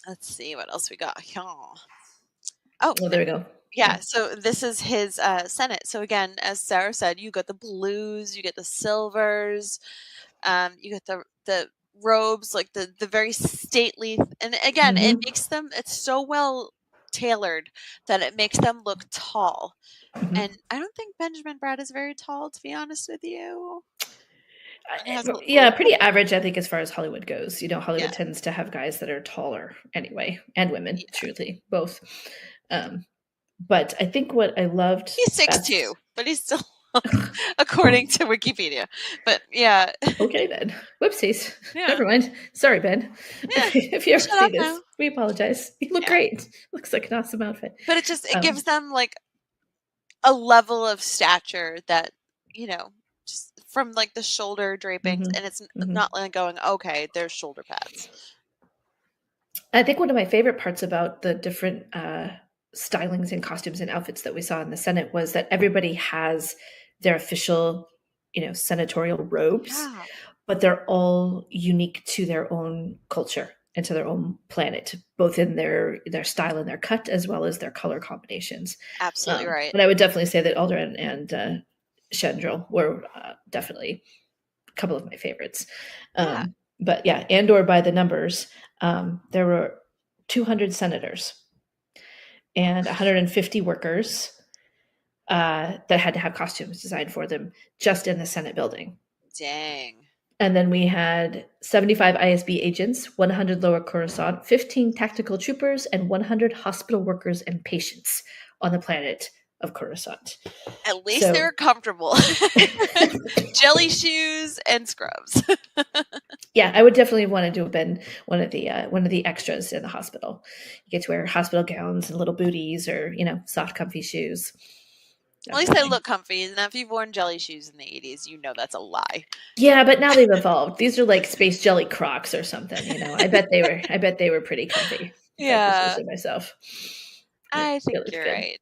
Let's see what else we got. Oh, Well, there we go. yeah. So this is his Senate. So again, as Sarah said, you got the blues, you get the silvers, you get the robes, like the very stately. And again, it Mhm. makes them. It's so well tailored that it makes them look tall. Mhm. And I don't think Benjamin Bratt is very tall, to be honest with you. He has Yeah, pretty average, I think, as far as Hollywood goes. Hollywood Yeah. tends to have guys that are taller anyway, and women, Yeah. truly, both. But I think what I loved He's 6'2", but he's still, according to Wikipedia. But yeah. Okay, then. Whoopsies. Yeah. Never mind. Sorry, Ben. Yeah. If you ever Shut see up this, now. we apologize. You look Yeah. great. Looks like an awesome outfit. But it gives them like a level of stature that, just from like the shoulder drapings, Mhm. and it's Mhm. not like going, okay, there's shoulder pads. I think one of my favorite parts about the different stylings and costumes and outfits that we saw in the Senate was that everybody has their official, senatorial robes, Yeah. but they're all unique to their own culture and to their own planet, both in their style and their cut, as well as their color combinations. Absolutely right. But I would definitely say that Alderaan and Chandril were definitely a couple of my favorites. Yeah. But yeah, Andor by the numbers, there were 200 senators and 150 workers that had to have costumes designed for them just in the Senate building. Dang. And then we had 75 ISB agents, 100 Lower Coruscant, 15 tactical troopers, and 100 hospital workers and patients on the planet of Coruscant. At least they were comfortable. Jelly shoes and scrubs. Yeah, I would definitely want to do been one of the extras in the hospital. You get to wear hospital gowns and little booties, or soft, comfy shoes. At least they look comfy. Now, if you've worn jelly shoes in the 80s, you know that's a lie. Yeah, but now they've evolved. These are like space jelly Crocs or something. I bet they were pretty comfy. Yeah, myself. I think you're right.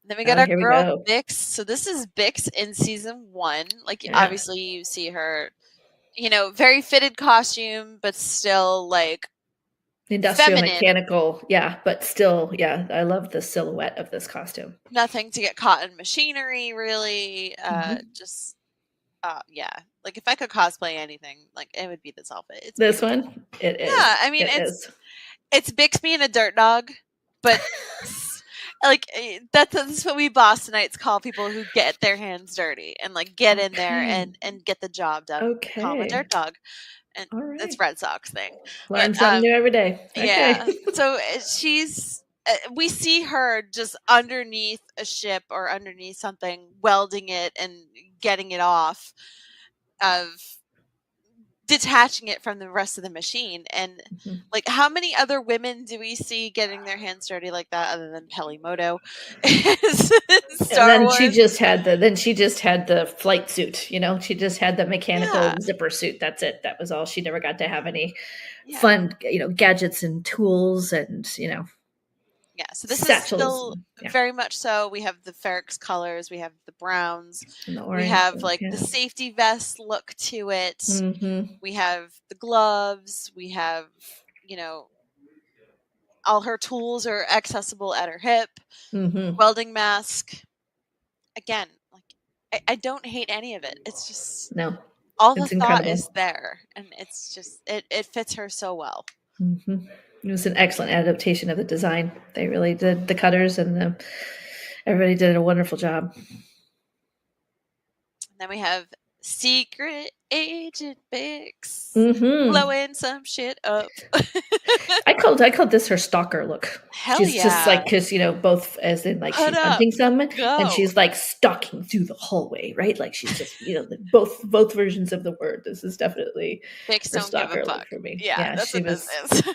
Then we Oh, got our here we girl go. Bix. So this is Bix in season 1. Like, Yeah. obviously you see her, very fitted costume, but still like Industrial feminine. mechanical, yeah, but still, yeah, I love the silhouette of this costume. Nothing to get caught in machinery, really. Just, yeah. Like, if I could cosplay anything, like, it would be this outfit. It's This beautiful. one, it is. Yeah, I mean, it's Bix being a dirt dog, but like that's what we Bostonites call people who get their hands dirty and like get in there and get the job done. Okay. Call them a dirt dog. And all right. it's Red Sox thing. Learn something new every day. Okay. Yeah. So she's we see her just underneath a ship or underneath something, welding it and getting it off, of detaching it from the rest of the machine. And like, how many other women do we see getting their hands dirty like that other than Peli Motto? Star Wars. She just had the flight suit, she just had the mechanical zipper suit. That's it. That was all. She never got to have any fun, gadgets and tools and, Yeah, so this satchels. is still very much so. We have the Ferrex colors, we have the browns, and the orange, we have like the safety vest look to it. We have the gloves, we have, all her tools are accessible at her hip. Welding mask. Again, like, I don't hate any of it. It's just No, all the it's thought incredible. is there, and it's just it fits her so well. Hmm. It was an excellent adaptation of the design. They really did. The cutters and everybody did a wonderful job. And then we have Secret Agent Bix Hmm. blowing some shit up. I called this her stalker look. Hell She's just like, yeah. because both as in like Put she's up. hunting someone and Go. she's like stalking through the hallway, right? Like she's just both versions of the word. This is definitely Bix her don't give a stalker look fuck. for me. Yeah, Yeah, that's she what this was. is.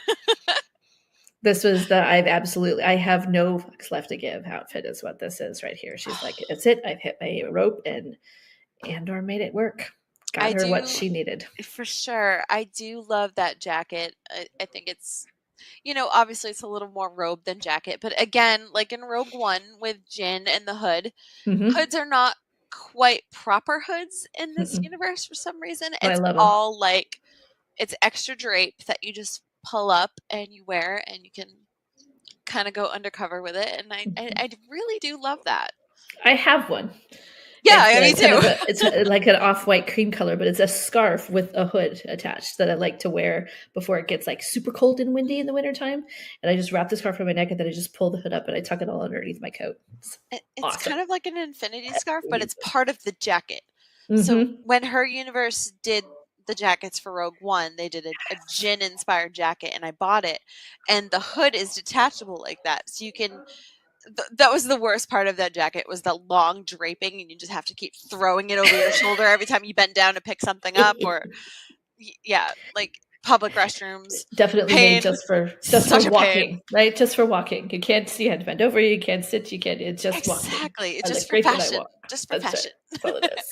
This was the I have no fucks left to give outfit is what this is right here. She's like, it's it. I've hit my rope and Andor made it work. Got I her what do, she needed. for sure. I do love that jacket. I think it's, obviously it's a little more robe than jacket, but again, like in Rogue One with Jin and the hood, Hmm. hoods are not quite proper hoods in this Mm-mm. universe for some reason. I It's love them. all like it's extra drape that you just pull up and you wear and you can kind of go undercover with it. And I really do love that. I have one. Yeah, It's me kind of too. it's like an off-white cream color, but it's a scarf with a hood attached that I like to wear before it gets like super cold and windy in the wintertime. And I just wrap the scarf around my neck and then I just pull the hood up and I tuck it all underneath my coat. It's It's awesome. kind of like an infinity scarf, but it's part of the jacket. So Mm-hmm. when her universe did the jackets for Rogue One, they did a Jin inspired jacket, and I bought it. And the hood is detachable like that, so you can. That was the worst part of that jacket was the long draping, and you just have to keep throwing it over your shoulder every time you bend down to pick something up, or yeah, like public restrooms, Definitely made pain, just for such a pain. walking, right? Just for walking. You can't you had to bend over, you can't sit, you can't. It's just walking. Exactly, it's I just look for great when I fashion, walk. just for That's right. fashion. That's all it is.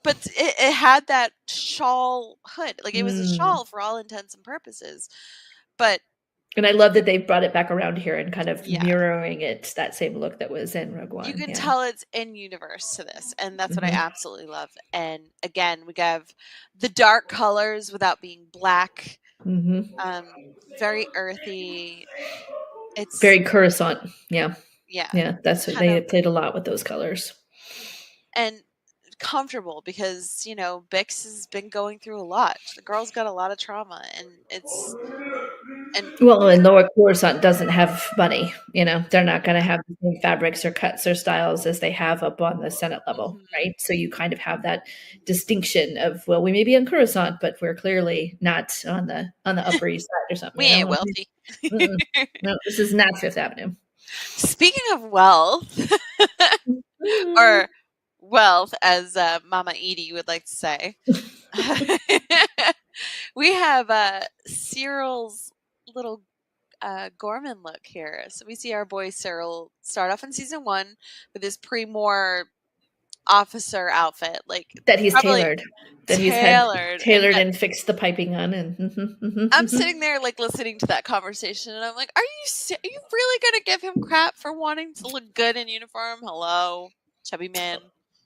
But it had that shawl hood. Like, it was a Mm. shawl for all intents and purposes. But And I love that they brought it back around here and kind of yeah, mirroring it, that same look that was in Rogue you One. can Yeah. tell it's in universe to this, and that's what I Hmm. absolutely love. And again, we have the dark colors without being black. Hmm. Very earthy. It's Very Coruscant. Yeah. yeah, Yeah. That's what kind they of, played a lot with those colors. and comfortable because Bix has been going through a lot. The girl's got a lot of trauma, and it's and Well, and Lower Coruscant doesn't have money. They're not going to have the same fabrics or cuts or styles as they have up on the Senate level, mhm. right? So you kind of have that distinction of, well, we may be on Coruscant, but we're clearly not on the Upper East Side or something. We ain't wealthy. Mm-mm. No, this is not Fifth Avenue. Speaking of wealth, Mm. or wealth, as Mama Edie would like to say, we have Cyril's little Gorman look here. So we see our boy Cyril start off in season 1 with his pre-war officer outfit, like That he's probably tailored, that he's had tailored, and tailored yet and fixed the piping on, and I'm sitting there like listening to that conversation, and I'm like, are you really gonna give him crap for wanting to look good in uniform? Hello, chubby man.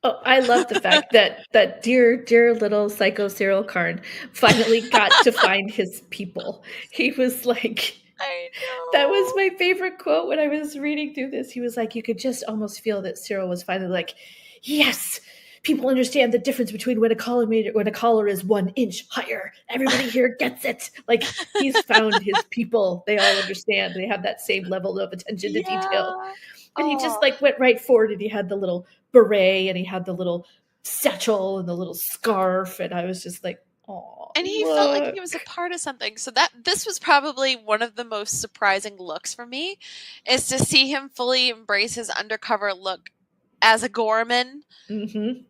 Oh, I love the fact that dear little psycho Cyril Karn finally got to find his people. He was like, I that was know. my favorite quote when I was reading through this. He was like, you could just almost feel that Cyril was finally like, yes, people understand the difference between when a collar is 1 inch higher. Everybody here gets it. Like, he's found his people. They all understand. They have that same level of attention to detail. Yeah. And he just Oh, like went right forward, and he had the little beret and he had the little satchel and the little scarf. And I was just like, oh, and he felt like he look. was a part of something. So this was probably one of the most surprising looks for me, is to see him fully embrace his undercover look as a Gorman. Mm-hmm.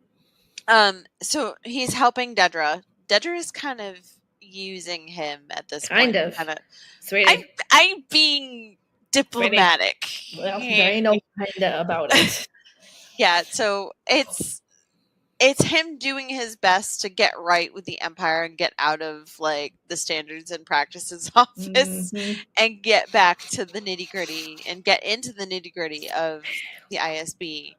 So he's helping Dedra. Dedra is kind of using him at this Kind point. of. Kind of. Sweetie. I'm being diplomatic. Well, there ain't no kinda about it. Yeah. So it's him doing his best to get right with the Empire and get out of like the standards and practices office Mm-hmm. and get back to the nitty gritty and get into the nitty gritty of the ISB.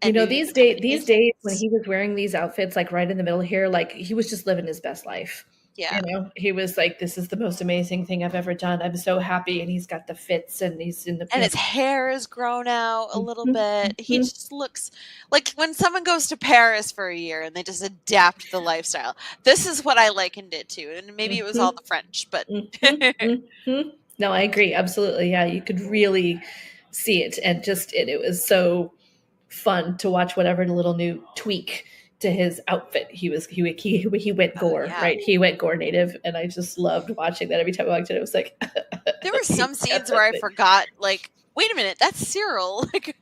And maybe become an These agent. days when he was wearing these outfits, like right in the middle here, like he was just living his best life. Yeah. He was like, "This is the most amazing thing I've ever done. I'm so happy." And he's got the fits, and he's in the And his hair is grown out a little bit. He Mhm. just looks like when someone goes to Paris for a year and they just adapt the lifestyle. This is what I likened it to. And maybe it was all the French, but No, I agree. Absolutely. Yeah, you could really see it, and it was so fun to watch whatever little new tweak to his outfit he went gore, yeah. right? He went gore native, and I just loved watching that. Every time I watched it, it was like There were some he scenes kept where I it. forgot, like, wait a minute, that's Cyril. Like,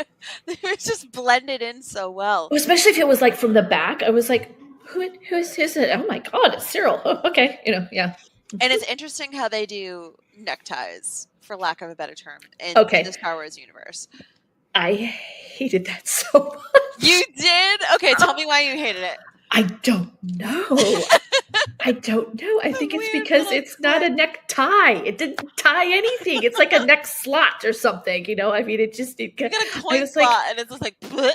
they were just blended in so well. Especially if it was like from the back. I was like, who's it? Oh my god, it's Cyril. Oh, okay, yeah. And it's interesting how they do neckties, for lack of a better term, in Okay. the Star Wars universe. I hated that so much. You did? Okay, tell me why you hated it. I don't know. I don't know. I think it's weird because little it's not a clip. necktie. It didn't tie anything. It's like a neck slot or something. I mean, it You got a I coin was slot, like, and it's just like, bleh.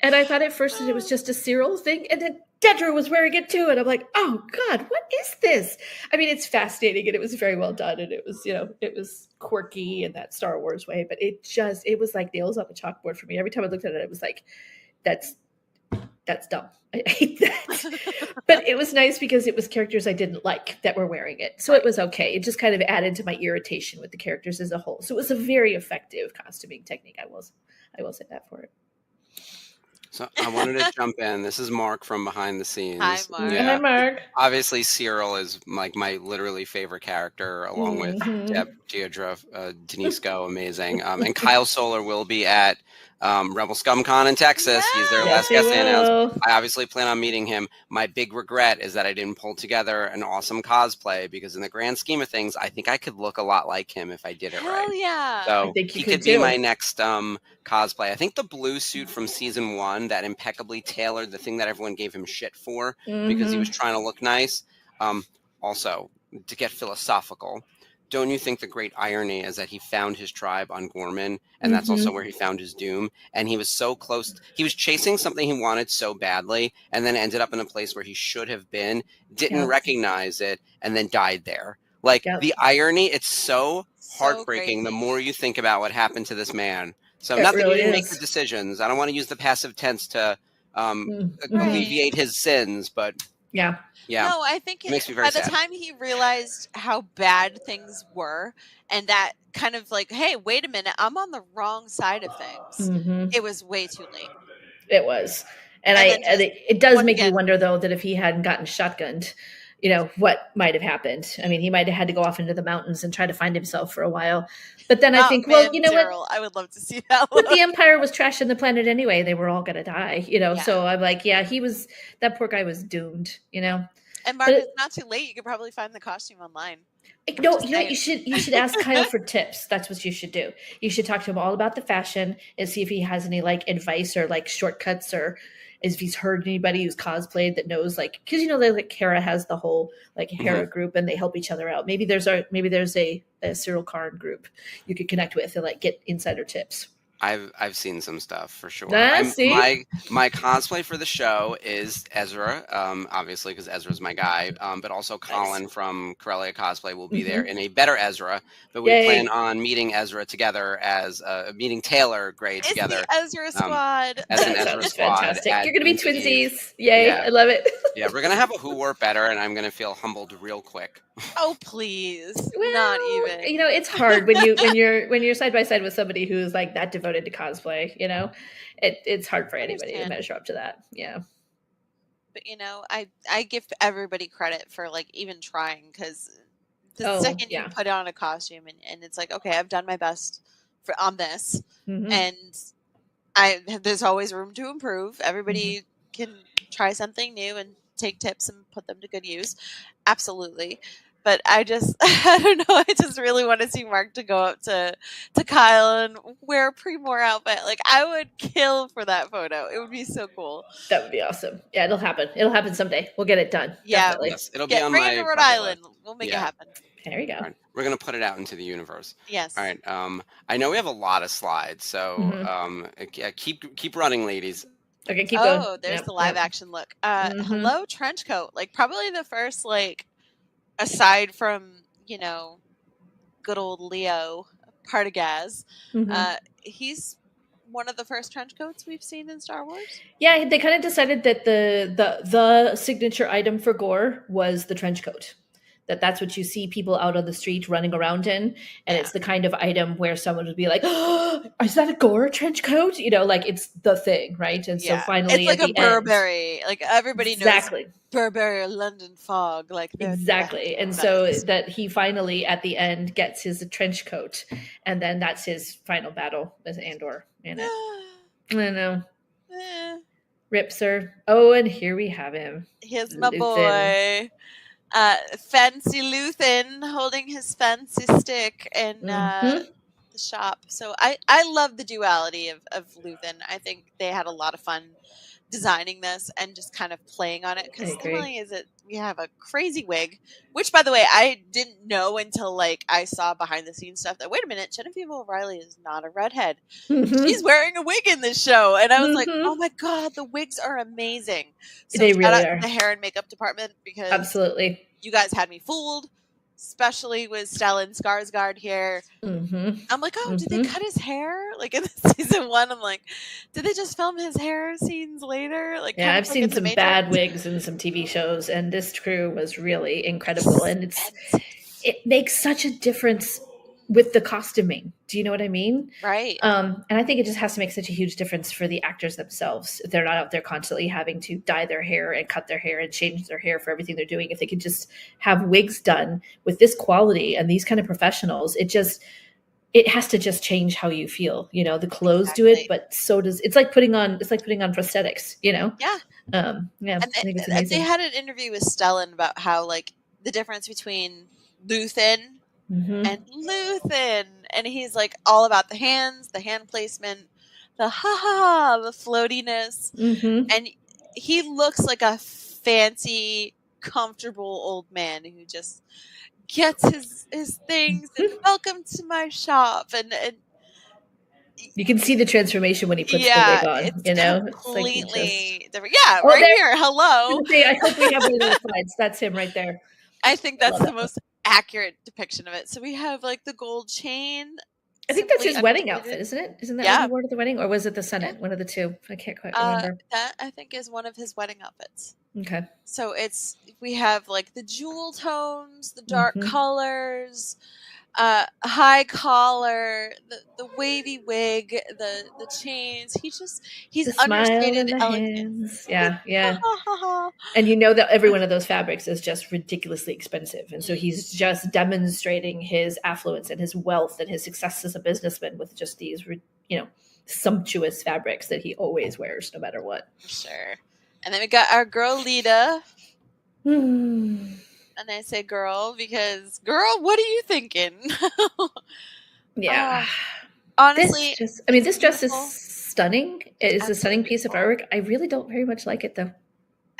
and I thought at first that it was just a Cyril thing, and then Dedra was wearing it too, and I'm like, oh god, what is this? I mean, it's fascinating, and it was very well done, and it was, it was quirky in that Star Wars way, but it was like nails on the chalkboard for me. Every time I looked at it, it was like, that's dumb. I hate that. But it was nice because it was characters I didn't like that were wearing it. So it was okay. It just kind of added to my irritation with the characters as a whole. So it was a very effective costuming technique. I will say that for it. So I wanted to jump in. This is Mark from behind the scenes. Hi, Mark. Hi, Mark. Obviously, Cyril is like my literally favorite character, along with Deb, Deirdre, Denisco, amazing. And Kyle Solar will be at Rebel ScumCon in Texas. He's their Yes, last he guest they announced. will. I obviously plan on meeting him. My big regret is that I didn't pull together an awesome cosplay, because in the grand scheme of things, I think I could look a lot like him if I did it right. Hell yeah. So I think you he could could be too. my next cosplay. I think the blue suit from season 1 that impeccably tailored, the thing that everyone gave him shit for because he was trying to look nice. Also, to get philosophical, don't you think the great irony is that he found his tribe on Gorman, and that's also where he found his doom? And he was so close. He was chasing something he wanted so badly, and then ended up in a place where he should have been, didn't recognize it, and then died there. Like, the irony, it's so heartbreaking the more you think about what happened to this man. So not that he didn't make the decisions. I don't want to use the passive tense to alleviate his sins, but yeah. No, I think it makes me very by the sad. time he realized how bad things were, and that kind of like, hey, wait a minute, I'm on the wrong side of things. It was way too late. It was. And it does make you wonder, though, that if he hadn't gotten shotgunned, what might have happened. I mean, he might have had to go off into the mountains and try to find himself for a while. But then I think, well, you know what? I would love to see that But the Empire was trashing the planet anyway. They were all going to die, So I'm like, yeah, that poor guy was doomed, And Mark, it's not too late. You could probably find the costume online. No, you should ask Kyle for tips. That's what you should do. You should talk to him all about the fashion and see if he has any like advice or like shortcuts, or if he's heard anybody who's cosplayed that knows, like, because like Hera has the whole like Hera group, and they help each other out. Maybe there's a Cyril Karn group you could connect with and like get insider tips. I've seen some stuff for sure. My cosplay for the show is Ezra, obviously because Ezra's my guy, but also Colin from Corellia Cosplay will be there in a better Ezra. But we plan on meeting Ezra together as meeting Taylor Gray together. The Ezra squad. As an Ezra squad. Fantastic. You're going to be twinsies. Yay! Yeah. I love it. Yeah, we're gonna have a who wore better, and I'm gonna feel humbled real quick. Oh please, well, not even. It's hard when you're side by side with somebody who's like that devoted to cosplay. It's hard for anybody to measure up to that. Yeah. But I give everybody credit for like even trying, because the second you put on a costume and it's like, okay, I've done my best on this, and there's always room to improve. Everybody can try something new and take tips and put them to good use. Absolutely. But I don't know. I just really want to see Mark to go up to Kyle and wear a Pre-More outfit. Like, I would kill for that photo. It would be so cool. That would be awesome. Yeah, it'll happen. It'll happen someday. We'll get it done. Yeah, definitely. Yes, it'll be on my to Rhode Island. We'll make it happen. There you go. Right. We're gonna put it out into the universe. Yes. All right. I know we have a lot of slides, so keep running, ladies. Okay, keep going. Oh, there's Yep, the live yep. action look. Mhm. Hello, trench coat. Like probably the first, like, aside from, good old Leo Partagaz, Mhm. he's one of the first trench coats we've seen in Star Wars. Yeah, they kind of decided that the signature item for Gore was the trench coat. That's what you see people out on the street running around in, and Yeah. it's the kind of item where someone would be like, "Oh, is that a Gore trench coat?" Like it's the thing, right? And so Yeah. finally, It's like at a the end, Burberry. Like everybody knows exactly, Burberry or London Fog. Like they're the exactly, and so best. that he finally at the end gets his trench coat, and then that's his final battle with Andor in it. I know. Eh, Ripser. Oh, and here we have him. here's my Luthen. boy. Fancy Luthen holding his fancy stick in Mhm. the shop. So I love the duality of Luthen. I think they had a lot of fun designing this and just kind of playing on it, I because not agree. only is it, we have a crazy wig, which by the way I didn't know until like I saw behind the scenes stuff that, wait a minute, Genevieve O'Reilly is not a redhead. Mhm. She's wearing a wig in this show, and I was like, Mhm. oh my god, the wigs are amazing. So They shout really out to are. the hair and makeup department, because Absolutely. you guys had me fooled, especially with Stellan Skarsgård here. Mhm. I'm like, oh, did they Mhm. cut his hair? Like in season 1, I'm like, did they just film his hair scenes later? Like Yeah, kind I've of like seen in The some Matrix? bad wigs in some TV shows, and this crew was really incredible. And Expensive. it makes such a difference with the costuming. Do you know what I mean? Right. And I think it just has to make such a huge difference for the actors themselves. If they're not out there constantly having to dye their hair and cut their hair and change their hair for everything they're doing, if they could just have wigs done with this quality and these kind of professionals, it has to just change how you feel. The clothes do it, Exactly. but so does it's like putting on prosthetics. Yeah. Yeah, And I think it's they amazing. had an interview with Stellan about how, like, the difference between Luthen Hmm. and Luthen, and he's like all about the hands, the hand placement, the the floatiness, Hmm. and he looks like a fancy, comfortable old man who just gets his things and welcome to my shop, and You can see the transformation when he puts the yeah, wig on. it's It's like he just. completely different. Yeah, Oh, right there. here. I was Hello. gonna say, I hope we have one of those slides. That's him right there. I think I that's love the that one. most accurate depiction of it. So we have like the gold chain, I think that's simply his wedding undisputed. outfit, isn't it? Isn't that what he Yeah, wore to the wedding, or was it the yeah. Senate? One of the two. I can't quite remember. That I think is one of his wedding outfits. Okay. So we have like the jewel tones, the dark Hmm. colors, high collar, the wavy wig, the chains. He's The smile understated and the elegant. hands. Yeah, yeah. And you know that every one of those fabrics is just ridiculously expensive. And so he's just demonstrating his affluence and his wealth and his success as a businessman with just these, sumptuous fabrics that he always wears no matter what. For sure. And then we got our girl Lita. Hmm. And I say girl because, girl, what are you thinking? Yeah. Honestly, this dress is beautiful. stunning. It is a stunning piece of beautiful. artwork. I really don't very much like it though.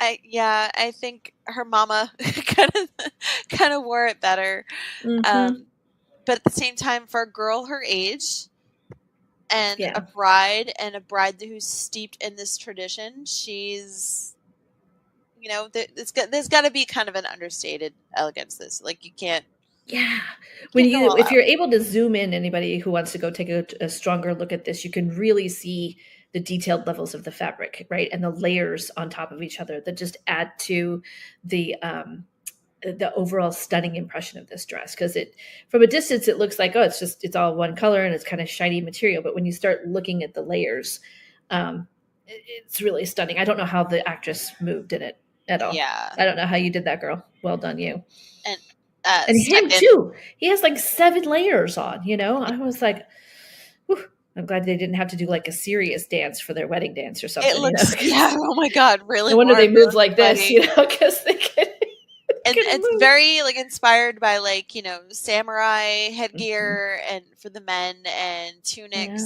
I think her mama kind of wore it better. Mm-hmm. But at the same time, for a girl her age and Yeah. a bride who's steeped in this tradition, she's, there's got to be kind of an understated elegance. This, like, you can't. Yeah. Go all If out. you're able to zoom in, anybody who wants to go take a stronger look at this, you can really see the detailed levels of the fabric, right? And the layers on top of each other that just add to the overall stunning impression of this dress. Because from a distance, it looks like, oh, it's all one color and it's kind of shiny material. But when you start looking at the layers, it's really stunning. I don't know how the actress moved in it at all. Yeah. I don't know how you did that, girl. Well done, you. And him too. He has like 7 layers on. I was like, whew, I'm glad they didn't have to do like a serious dance for their wedding dance or something. It looks, yeah. Oh my god, really? No wonder they moved like this, sweaty. because they can. And it's move. very like inspired by like samurai headgear and for the men and tunics.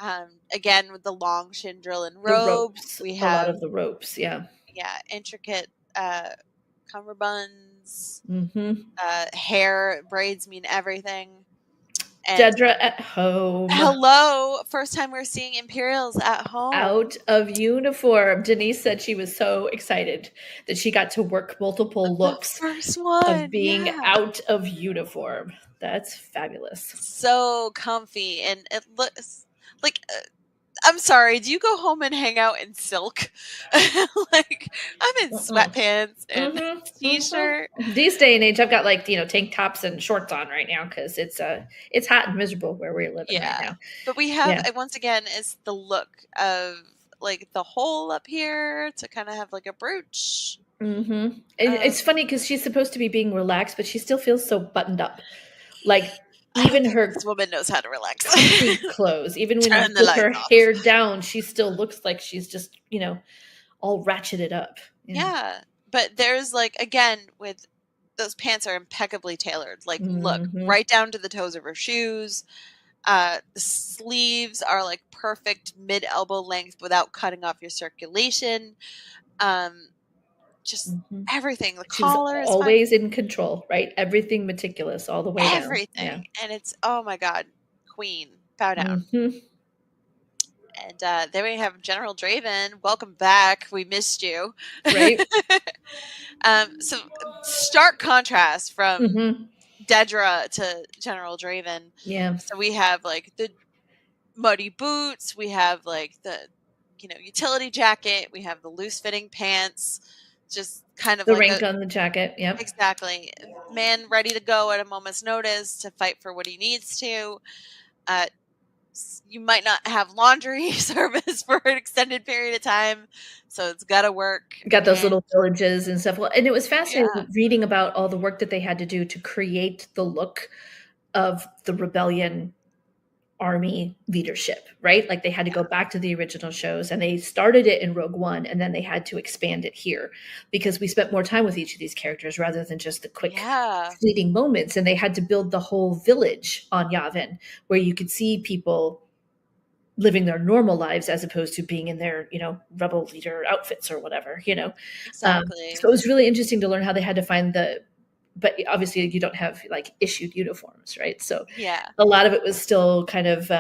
Yeah. Again with the long chandril and The robes. ropes. We A have lot of the ropes. Yeah. Yeah, intricate cummerbunds. Mm-hmm. Hair braids mean everything. And Dedra at home. hello, first time we're seeing Imperials at home. Out of uniform. Denise said she was so excited that she got to work multiple looks first one of being out of uniform. That's fabulous. So comfy, and it looks like I'm sorry, do you go home and hang out in silk? Like, I'm in sweatpants and t-shirt. These day and age, I've got like, tank tops and shorts on right now because it's hot and miserable where we're living right now. But we have, once again, is the look of like the hole up here to kind of have like a brooch. It's funny because she's supposed to be being relaxed, but she still feels so buttoned up. Like, even this woman knows how to relax. Clothes. Even when you put her hair down, she still looks like she's just, all ratcheted up. Yeah. But there's like, again, with those pants are impeccably tailored. Like, look, right down to the toes of her shoes. The sleeves are like perfect mid-elbow length without cutting off your circulation. Just everything. The collar is always in control, right? Everything meticulous all the way down. Everything. Yeah. And it's, oh my God, queen, bow down. And then we have General Draven. Welcome back. We missed you. Right. So stark contrast from Dedra to General Draven. Yeah. So we have like the muddy boots. We have like the, utility jacket. We have the loose fitting pants. Just kind of the like rank on the jacket. Yep. Exactly. Man ready to go at a moment's notice to fight for what he needs to. You might not have laundry service for an extended period of time, so it's got to work. Got those little villages and stuff. Well, and it was fascinating reading about all the work that they had to do to create the look of the rebellion army leadership, right? Like they had to go back to the original shows, and they started it in Rogue One, and then they had to expand it here because we spent more time with each of these characters rather than just the quick fleeting moments. And they had to build the whole village on Yavin where you could see people living their normal lives as opposed to being in their, rebel leader outfits or whatever, Exactly. So it was really interesting to learn how they had to find but obviously you don't have like issued uniforms, right? So a lot of it was still kind of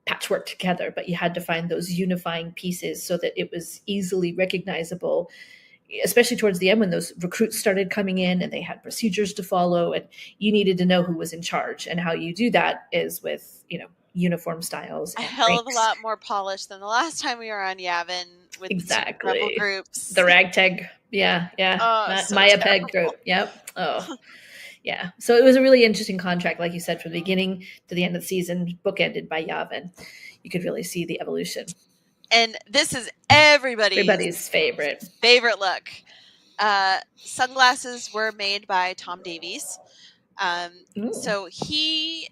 patchwork together, but you had to find those unifying pieces so that it was easily recognizable, especially towards the end when those recruits started coming in and they had procedures to follow and you needed to know who was in charge. And how you do that is with, uniform styles. A hell of a lot more polished than the last time we were on Yavin with the rebel groups. The ragtag. Yeah. Maya Peg group. Yep. Oh, yeah. So it was a really interesting contract, like you said, from the beginning to the end of the season, bookended by Yavin. You could really see the evolution. And this is everybody's favorite look. Sunglasses were made by Tom Davies. So he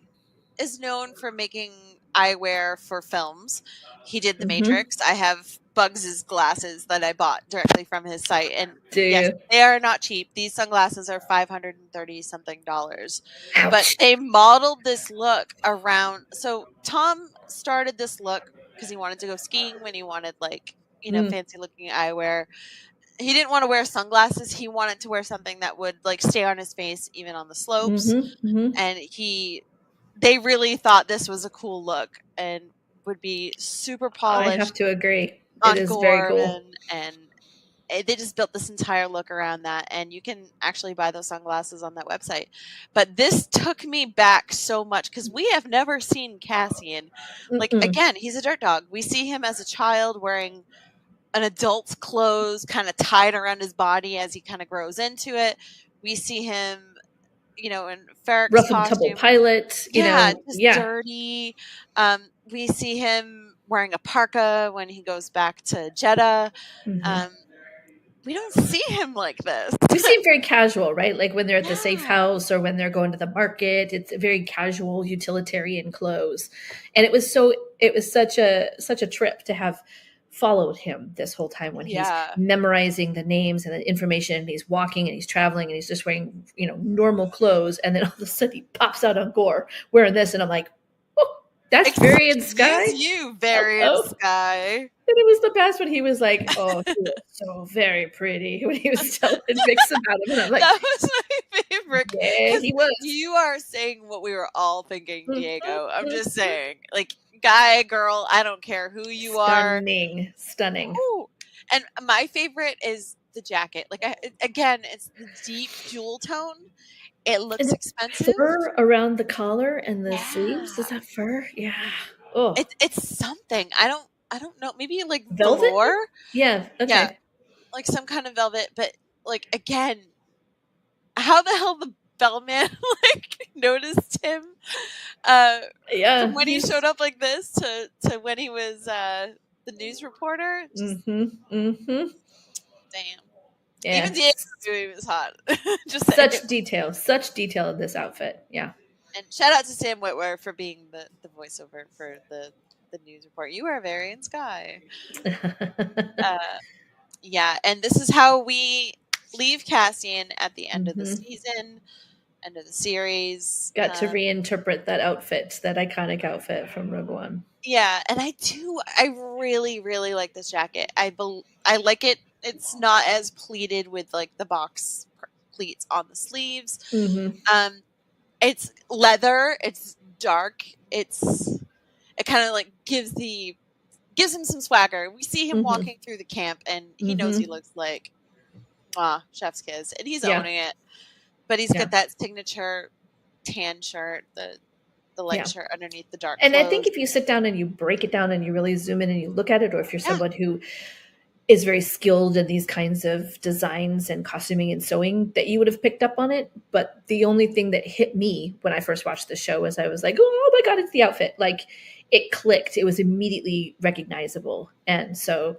is known for making eyewear for films. He did The Matrix. I have Bugs's glasses that I bought directly from his site, and yes, they are not cheap. These sunglasses are $530 something. But they modeled this look around. So Tom started this look because he wanted to go skiing when he wanted fancy looking eyewear. He didn't want to wear sunglasses. He wanted to wear something that would stay on his face even on the slopes. And they really thought this was a cool look and would be super polished. I have to agree. It is very cool. And they just built this entire look around that. And you can actually buy those sunglasses on that website. But this took me back so much because we have never seen Cassian. Again, he's a dirt dog. We see him as a child wearing an adult's clothes kind of tied around his body as he kind of grows into it. We see him in Ferric's rough and tumble pilot, dirty. We see him wearing a parka when he goes back to Jeddah. We don't see him like this. We see him very casual, right? Like when they're at the safe house or when they're going to the market. It's a very casual, utilitarian clothes, and it was such a trip to have followed him this whole time when he's memorizing the names and the information, and he's walking and he's traveling and he's just wearing normal clothes, and then all of a sudden he pops out on Gore wearing this, and I'm like, oh, that's Varian Sky. You Varian Sky. And it was the best when he was like, oh, he was so very pretty when he was telling Vix about him, and I'm like, that was my Rick, Yeah, because he was. you are saying what we were all thinking, Mhm, Diego. I'm mhm. just saying, like, guy, girl, I don't care who you are. Stunning. Ooh. And my favorite is the jacket. Like, again, it's the deep jewel tone. It looks And expensive. fur around the collar and the sleeves. Yeah. Is that fur? Yeah. Oh, It's something. I don't know. Maybe like velvet? velour. Yeah. Yeah, Okay. like some kind of velvet. But like again, how the hell the bellman like noticed him from Yeah. when he showed up like this to when he was the news reporter? Just Mm-hmm. damn. Yeah. Even Diego knew he was hot. Just saying. Such detail in this outfit. Yeah. And shout out to Sam Witwer for being the voiceover for the news report. You are Varian Sky. Uh, yeah, and this is how we leave Cassian at the end of the season, end of the series. Got to reinterpret that outfit, that iconic outfit from Rogue One. Yeah, and I really, really like this jacket. I like it. It's not as pleated with like the box pleats on the sleeves. Mm-hmm. It's leather. It's dark. It kind of like gives him some swagger. We see him walking through the camp, and he knows he looks like chef's kiss, and he's owning it. But he's got that signature tan shirt, the light shirt underneath the dark And clothes. I think if you sit down and you break it down and you really zoom in and you look at it, or if you're someone who is very skilled in these kinds of designs and costuming and sewing, that you would have picked up on it. But the only thing that hit me when I first watched the show was I was like, oh my God, it's the outfit. Like it clicked. It was immediately recognizable. And so,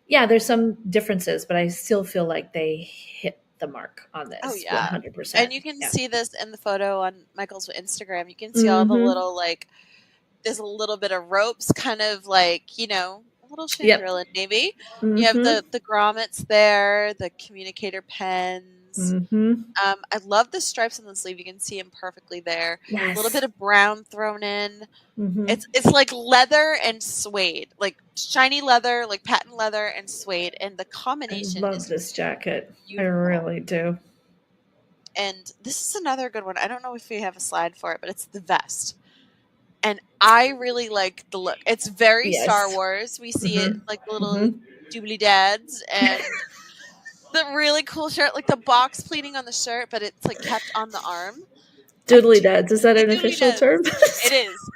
yeah, there's some differences, but I still feel like they hit the mark on this. Oh yeah, 100%. And you can see this in the photo on Michael's Instagram. You can see all the little like there's a little bit of ropes, kind of like a little Chandrilla maybe. You have the grommets there, the communicator pens. I love the stripes on the sleeve. You can see them perfectly there. Yes. A little bit of brown thrown in. It's like leather and suede, like shiny leather, like patent leather and suede, and the combination. I love this jacket. Beautiful. I really do. And this is another good one. I don't know if we have a slide for it, but it's the vest. And I really like the look. It's very Star Wars. We see it like the little doobly dads and the really cool shirt, like the box pleating on the shirt, but it's like kept on the arm. Doodly dads. Is that an official term? It is.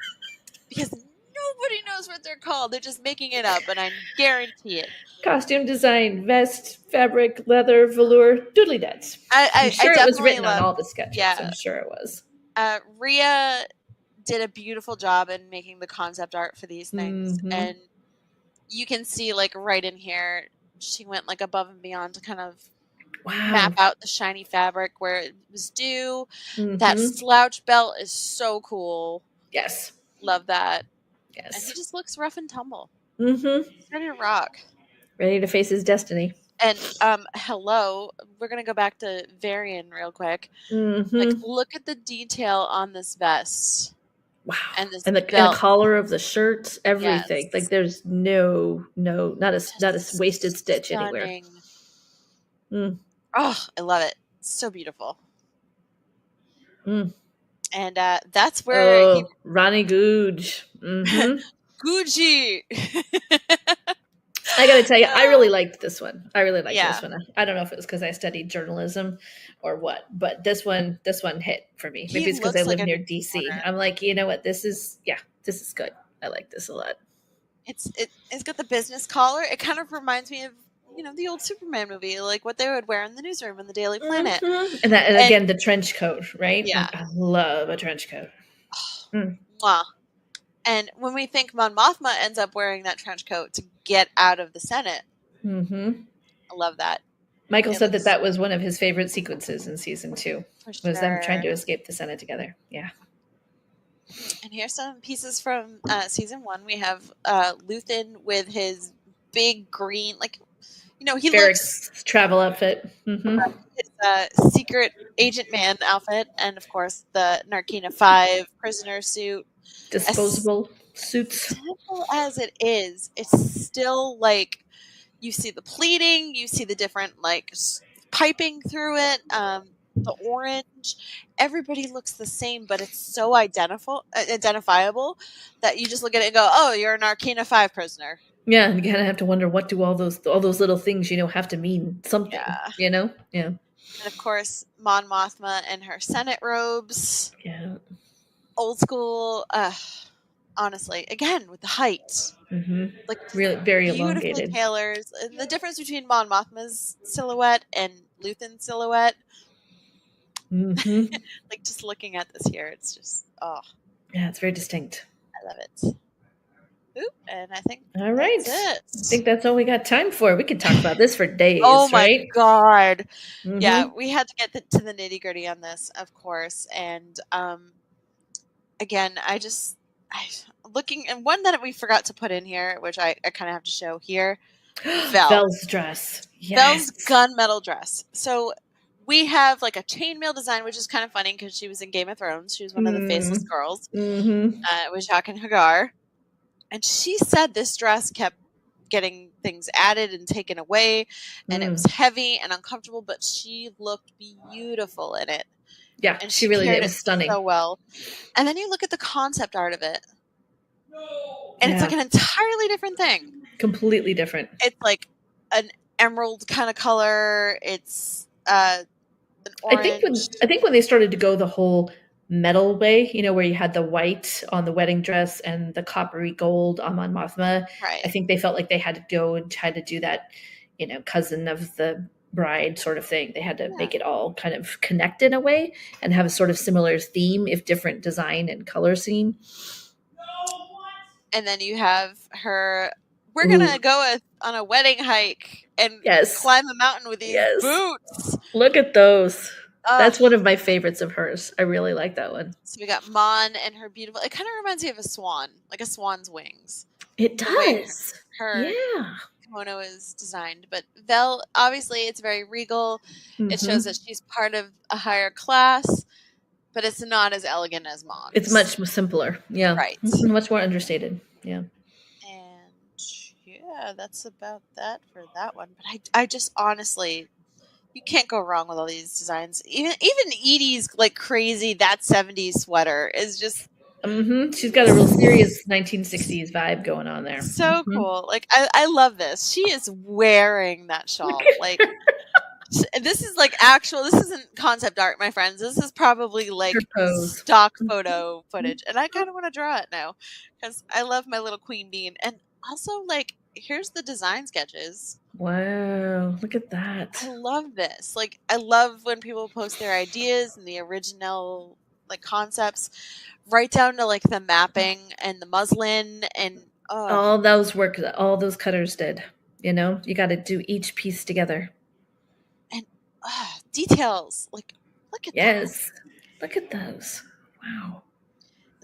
Because nobody knows what they're called. They're just making it up, and I guarantee it. Costume design, vest, fabric, leather, velour, doodly dads. I'm sure it was written on all the sketches. Yeah. I'm sure it was. Rhea did a beautiful job in making the concept art for these things. And you can see like right in here, she went like above and beyond to kind of map out the shiny fabric where it was due. That slouch belt is so cool. Yes. Love that. Yes. And he just looks rough and tumble. He's ready to rock. Ready to face his destiny. And hello, we're gonna go back to Varian real quick. Like, look at the detail on this vest. Wow. And this and the collar of the shirt, everything. Like there's not a wasted stitch anywhere. Oh, I love it. So beautiful. And that's where Ronnie Googe. Gucci. I gotta tell you, I really liked this one. This one. I don't know if it was because I studied journalism or what, but this one hit for me. Maybe it's because I live near DC. I'm like, you know what? This is good. I like this a lot. It's got the business collar. It kind of reminds me of the old Superman movie, like what they would wear in the newsroom in the Daily Planet. And again, the trench coat, right? Yeah, I love a trench coat. Wow. And when we think Mon Mothma ends up wearing that trench coat to get out of the Senate, I love that. Michael said that was one of his favorite sequences in season 2. Was them trying to escape the Senate together. Yeah. And here's some pieces from season 1. We have Luthen with his big green, he Ferrix looks travel outfit. His secret agent man outfit, and of course the Narkina 5 prisoner suit. Disposable suits. As simple as it is, it's still like you see the pleating, you see the different like piping through it. the orange. Everybody looks the same, but it's so identifiable that you just look at it and go, "Oh, you're an Arcana 5 prisoner." Yeah, and you kind of have to wonder, what do all those little things, have to mean something, Yeah. Yeah. And of course, Mon Mothma in her Senate robes, Yeah. old school. Honestly, again with the height, like Really very beautifully elongated. tailored. And the difference between Mon Mothma's silhouette and Luthen's silhouette, like just looking at this here, it's just Yeah, it's very distinct. I love it. Oop, and I think All right. that's I think that's all we got time for. We could talk about this for days, oh my right? god. Mhm. Yeah, we had to get to the nitty gritty on this, of course. And again, I looking, and one that we forgot to put in here, which I kind of have to show here. Vel's dress. Yes. Vel's gunmetal dress. So we have like a chainmail design, which is kind of funny because she was in Game of Thrones. She was one of the faceless girls. With Jaqen and Hagar. And she said this dress kept getting things added and taken away, and it was heavy and uncomfortable, but she looked beautiful in it. Yeah, And she really did. carried It was stunning. so well. And then you look at the concept art of it, and it's like an entirely different thing. Completely different. It's like an emerald kind of color. It's an orange. I think when they started to go the whole metal way, where you had the white on the wedding dress and the coppery gold on Mon Mothma, Right. I think they felt like they had to go and try to do that, cousin of the bride sort of thing. They had to make it all kind of connect in a way and have a sort of similar theme, if different design and color scheme. And then you have her. We're gonna go on a wedding hike and climb a mountain with these boots. Look at those. That's one of my favorites of hers. I really like that one. So we got Mon and her beautiful. It kind of reminds me of a swan, like a swan's wings. It does. Her kimono is designed, but Vel, obviously, it's very regal. It shows that she's part of a higher class, but it's not as elegant as Mon. It's much simpler. Yeah. Right. Much more understated. Yeah. That's about that for that one. But I just honestly, you can't go wrong with all these designs. Even Edie's like crazy that 70s sweater is just. She's got a real serious 1960s vibe going on there. So cool. Like I love this. She is wearing that shawl. Like this is like actual. This isn't concept art, my friends. This is probably like stock photo footage, and I kind of want to draw it now because I love my little queen bean. And also, like, here's the design sketches. Wow, look at that. I love this. Like, I love when people post their ideas and the original, like, concepts, right down to, like, the mapping and the muslin and... all those cutters did. You got to do each piece together. And details. Like, look at that. Yes, look at those. Wow.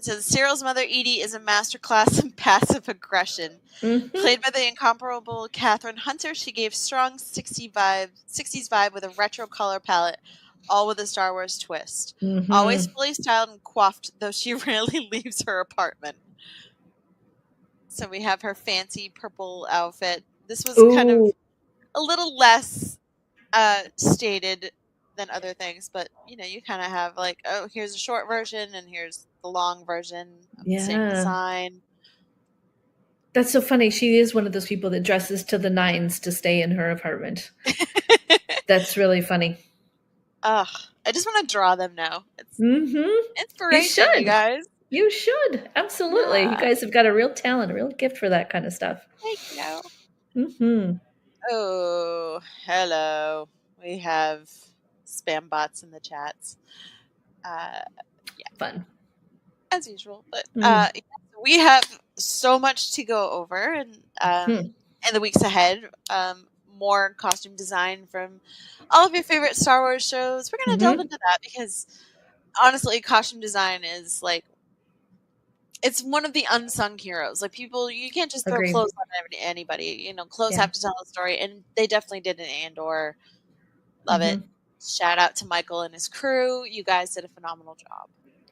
So Cyril's mother, Edie, is a masterclass in passive aggression. Played by the incomparable Catherine Hunter, she gave strong 60s vibe with a retro color palette, all with a Star Wars twist. Always fully styled and coiffed, though she rarely leaves her apartment. So we have her fancy purple outfit. This was kind of a little less stated than other things, but you kind of have like, here's a short version and here's the long version of the same design. That's so funny. She is one of those people that dresses to the nines to stay in her apartment. That's really funny. I just want to draw them now. It's inspiration, you guys. You should. Absolutely. You guys have got a real talent, a real gift for that kind of stuff. Thank you. Oh, hello. We have spam bots in the chats. Fun. As usual. But we have so much to go over and in the weeks ahead. More costume design from all of your favorite Star Wars shows. We're going to delve into that because honestly, costume design is like, it's one of the unsung heroes. Like people, you can't just throw clothes on anybody. Clothes have to tell a story, and they definitely did in Andor. Love it. Shout out to Michael and his crew. You guys did a phenomenal job.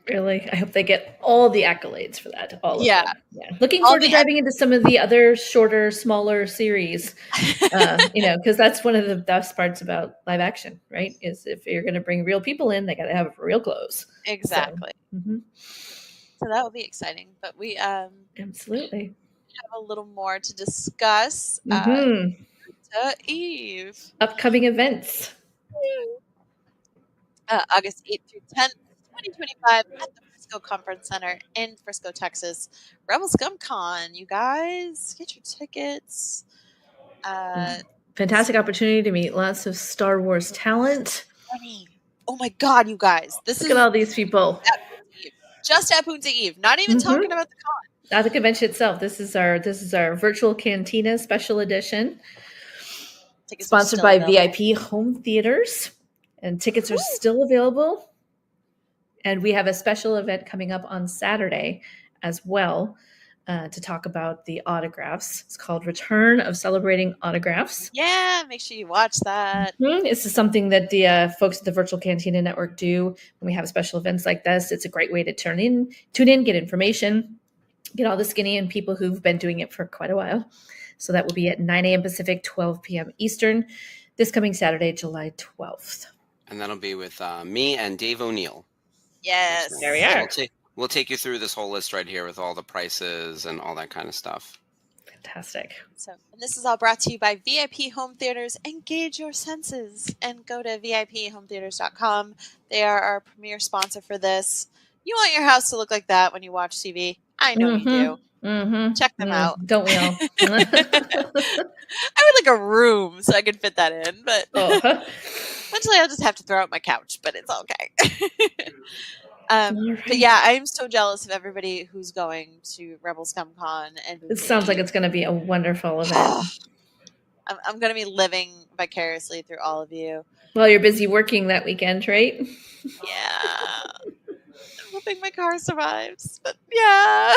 Really, I hope they get all the accolades for that. All of Yeah. them. Yeah, looking All forward to the diving into some of the other shorter, smaller series. Because that's one of the best parts about live action, right? Is if you're going to bring real people in, they got to have real clothes. Exactly. So, So that will be exciting. But we absolutely have a little more to discuss. To Eve. Upcoming events. August 8th through 10th, 2025 at the Frisco Conference Center in Frisco, Texas. Rebel Scum Con, you guys, get your tickets. Fantastic opportunity to meet lots of Star Wars talent. Oh my God, you guys. Look at all these people. Just at Punta Eve. Not even talking about the con. Not the convention itself. This is our virtual Cantina special edition. Tickets sponsored by VIP Home Theaters, and tickets are still available. And we have a special event coming up on Saturday as well to talk about the autographs. It's called Return of Celebrating Autographs. Yeah, make sure you watch that. This is something that the folks at the Virtual Cantina Network do when we have special events like this. It's a great way to tune in, get information, get all the skinny and people who've been doing it for quite a while. So that will be at 9 a.m. Pacific, 12 p.m. Eastern, this coming Saturday, July 12th. And that'll be with me and Dave O'Neill. Yes. There we are. We'll take you through this whole list right here with all the prices and all that kind of stuff. Fantastic. So, and this is all brought to you by VIP Home Theaters. Engage your senses and go to VIPHometheaters.com. They are our premier sponsor for this. You want your house to look like that when you watch TV? I know you do. Check them out. Don't we all? I would like a room so I could fit that in, but eventually I'll just have to throw out my couch, but it's okay. But yeah, I'm so jealous of everybody who's going to Rebel Scum Con. And it sounds like it's going to be a wonderful event. I'm going to be living vicariously through all of you. Well, you're busy working that weekend, right? Yeah. I'm hoping my car survives, but yeah.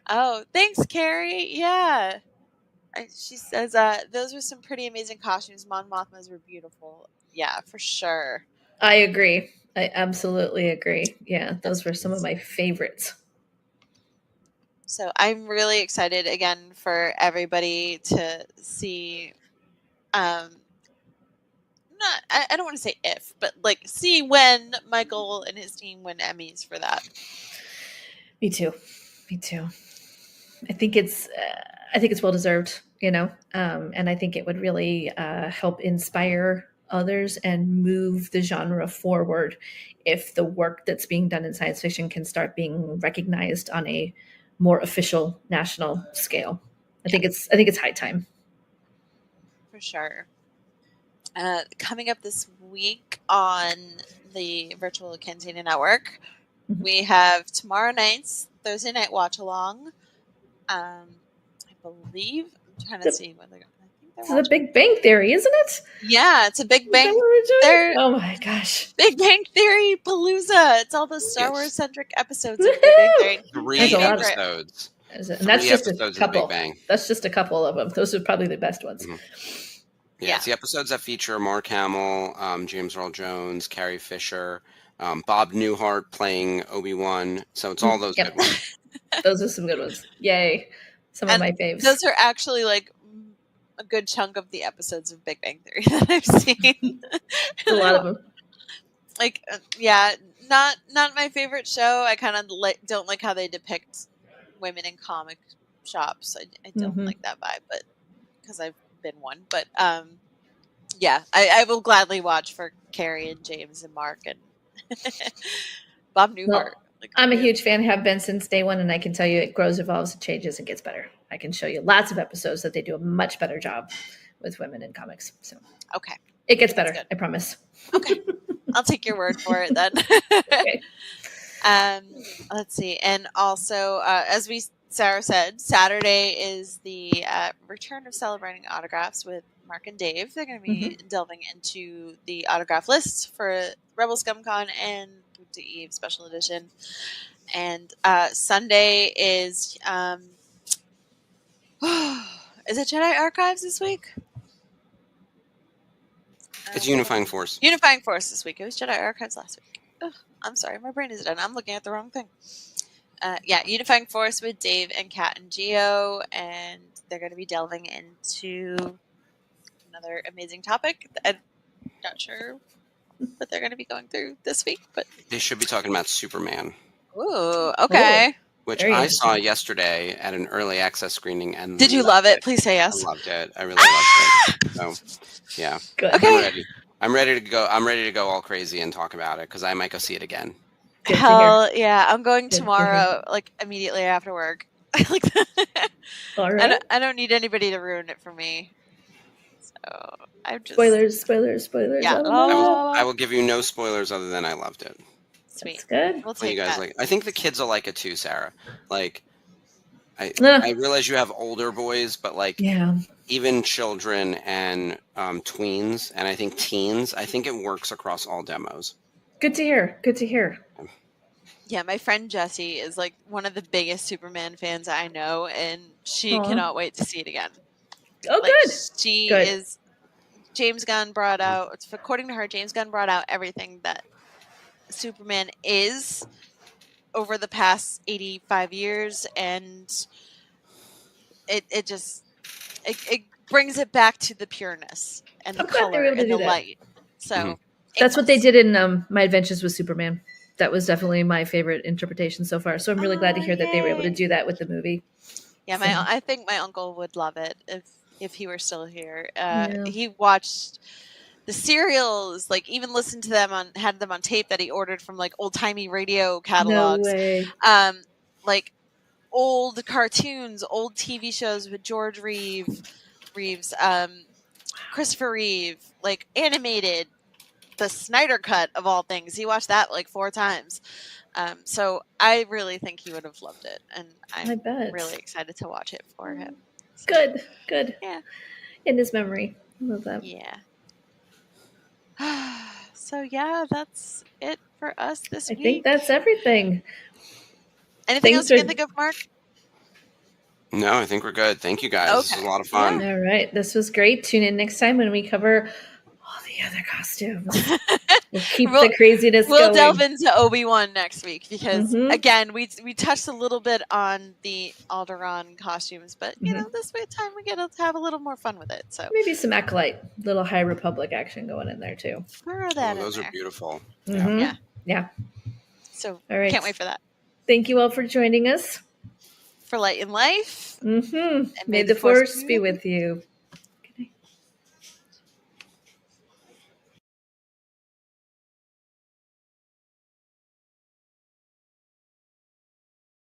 Oh, thanks, Carrie. Yeah. She says, those were some pretty amazing costumes. Mon Mothmas were beautiful. Yeah, for sure. I agree. I absolutely agree. Yeah, those were some of my favorites. So I'm really excited again for everybody to see. I don't want to say if, but like see when Michael and his team win Emmys for that. Me too. I think it's well deserved, and I think it would really help inspire others and move the genre forward if the work that's being done in science fiction can start being recognized on a more official national scale. I think it's high time. For sure. Coming up this week on the Virtual Cantina Network, we have tomorrow night's Thursday night watch along. I believe I'm trying to see when they're going. It's a Big Bang Theory, isn't it? Yeah, it's a Big Bang. Oh my gosh! Big Bang Theory Palooza. It's all the Star Wars centric episodes of Big Bang Theory. 3 episodes. And that's just a couple. That's just a couple of them. Those are probably the best ones. Yeah, it's the episodes that feature Mark Hamill, James Earl Jones, Carrie Fisher, Bob Newhart playing Obi-Wan. So it's all those good ones. Those are some good ones. Yay. Some of my faves. Those are actually like a good chunk of the episodes of Big Bang Theory that I've seen. A lot of them. Like, not my favorite show. I kind of don't like how they depict women in comic shops. I don't like that vibe, but because I've been one. But yeah, I will gladly watch for Carrie and James and Mark and Bob Newhart. Well, I'm a huge fan, have been since day one, and I can tell you it grows, evolves, and changes, and gets better. I can show you lots of episodes that they do a much better job with women in comics. So okay, it gets better, I promise. Okay, I'll take your word for it then. Okay. Let's see, and also as Sarah said, Saturday is the return of Celebrating Autographs with Mark and Dave. They're going to be delving into the autograph lists for Rebel Scum Con and Punta Eve Special Edition. And Sunday is it Jedi Archives this week? It's Unifying Force. Unifying Force this week. It was Jedi Archives last week. I'm sorry, my brain is done. I'm looking at the wrong thing. Unifying Force with Dave and Kat and Geo, and they're going to be delving into another amazing topic. I'm not sure what they're going to be going through this week, but They should be talking about Superman, ooh, okay. which Very I interesting. saw yesterday at an early access screening. And Did you love it? Please say yes. I loved it. I really loved it. So, yeah, Good. Okay. I'm ready. I'm ready to go. I'm ready to go all crazy and talk about it because I might go see it again. Good to Hell yeah! I'm going Good to tomorrow, like immediately after work. Like, All right. I don't need anybody to ruin it for me. So I'm just Spoilers. Yeah. I will give you no spoilers other than I loved it. Sweet. That's good. We'll What take you guys that. like? I think the kids will like it too, Sarah. Like, Nah. I realize you have older boys, but like Yeah. even children and tweens, and I think teens, I think it works across all demos. Good to hear. Good to hear. Yeah, my friend Jessie is like one of the biggest Superman fans I know, and she Aw. cannot wait to see it again. Oh, Like, good. she Good. is. James Gunn brought out, according to her, James Gunn brought out everything that Superman is over the past 85 years, and it just it brings it back to the pureness and the I'm glad they were color able to and do the that. light. So Mhm. That's what they did in My Adventures with Superman. That was definitely my favorite interpretation so far. So I'm really glad to hear that they were able to yay. do that with the movie. Yeah, So, I think my uncle would love it if he were still here. Yeah. He watched the serials, like even listened to them had them on tape that he ordered from like old timey radio no catalogs. way. Like old cartoons, old TV shows with George Reeves, Christopher Reeve, like animated, the Snyder cut of all things. He watched that like 4 times. So I really think he would have loved it, and I I'm bet. really excited to watch it for him. So, Good. Yeah. In his memory. I love that. Yeah. So yeah, that's it for us this I week. think that's everything. Anything else things you are- can think of, Mark? No, I think we're good. Thank you guys. This was Okay. a lot of fun. Yeah. All right. This was great. Tune in next time when we cover all the other costumes. We'll keep the craziness We'll going. delve into Obi-Wan next week because Mhm. again, we touched a little bit on the Alderaan costumes, but you know, this time we get to have a little more fun with it. So Maybe some Acolyte, little High Republic action going in there too. throw that Those in are there. beautiful. Mhm. Yeah. So All right. can't wait for that. Thank you all for joining us. For Light in Life. Mm-hmm. And May the force be with you.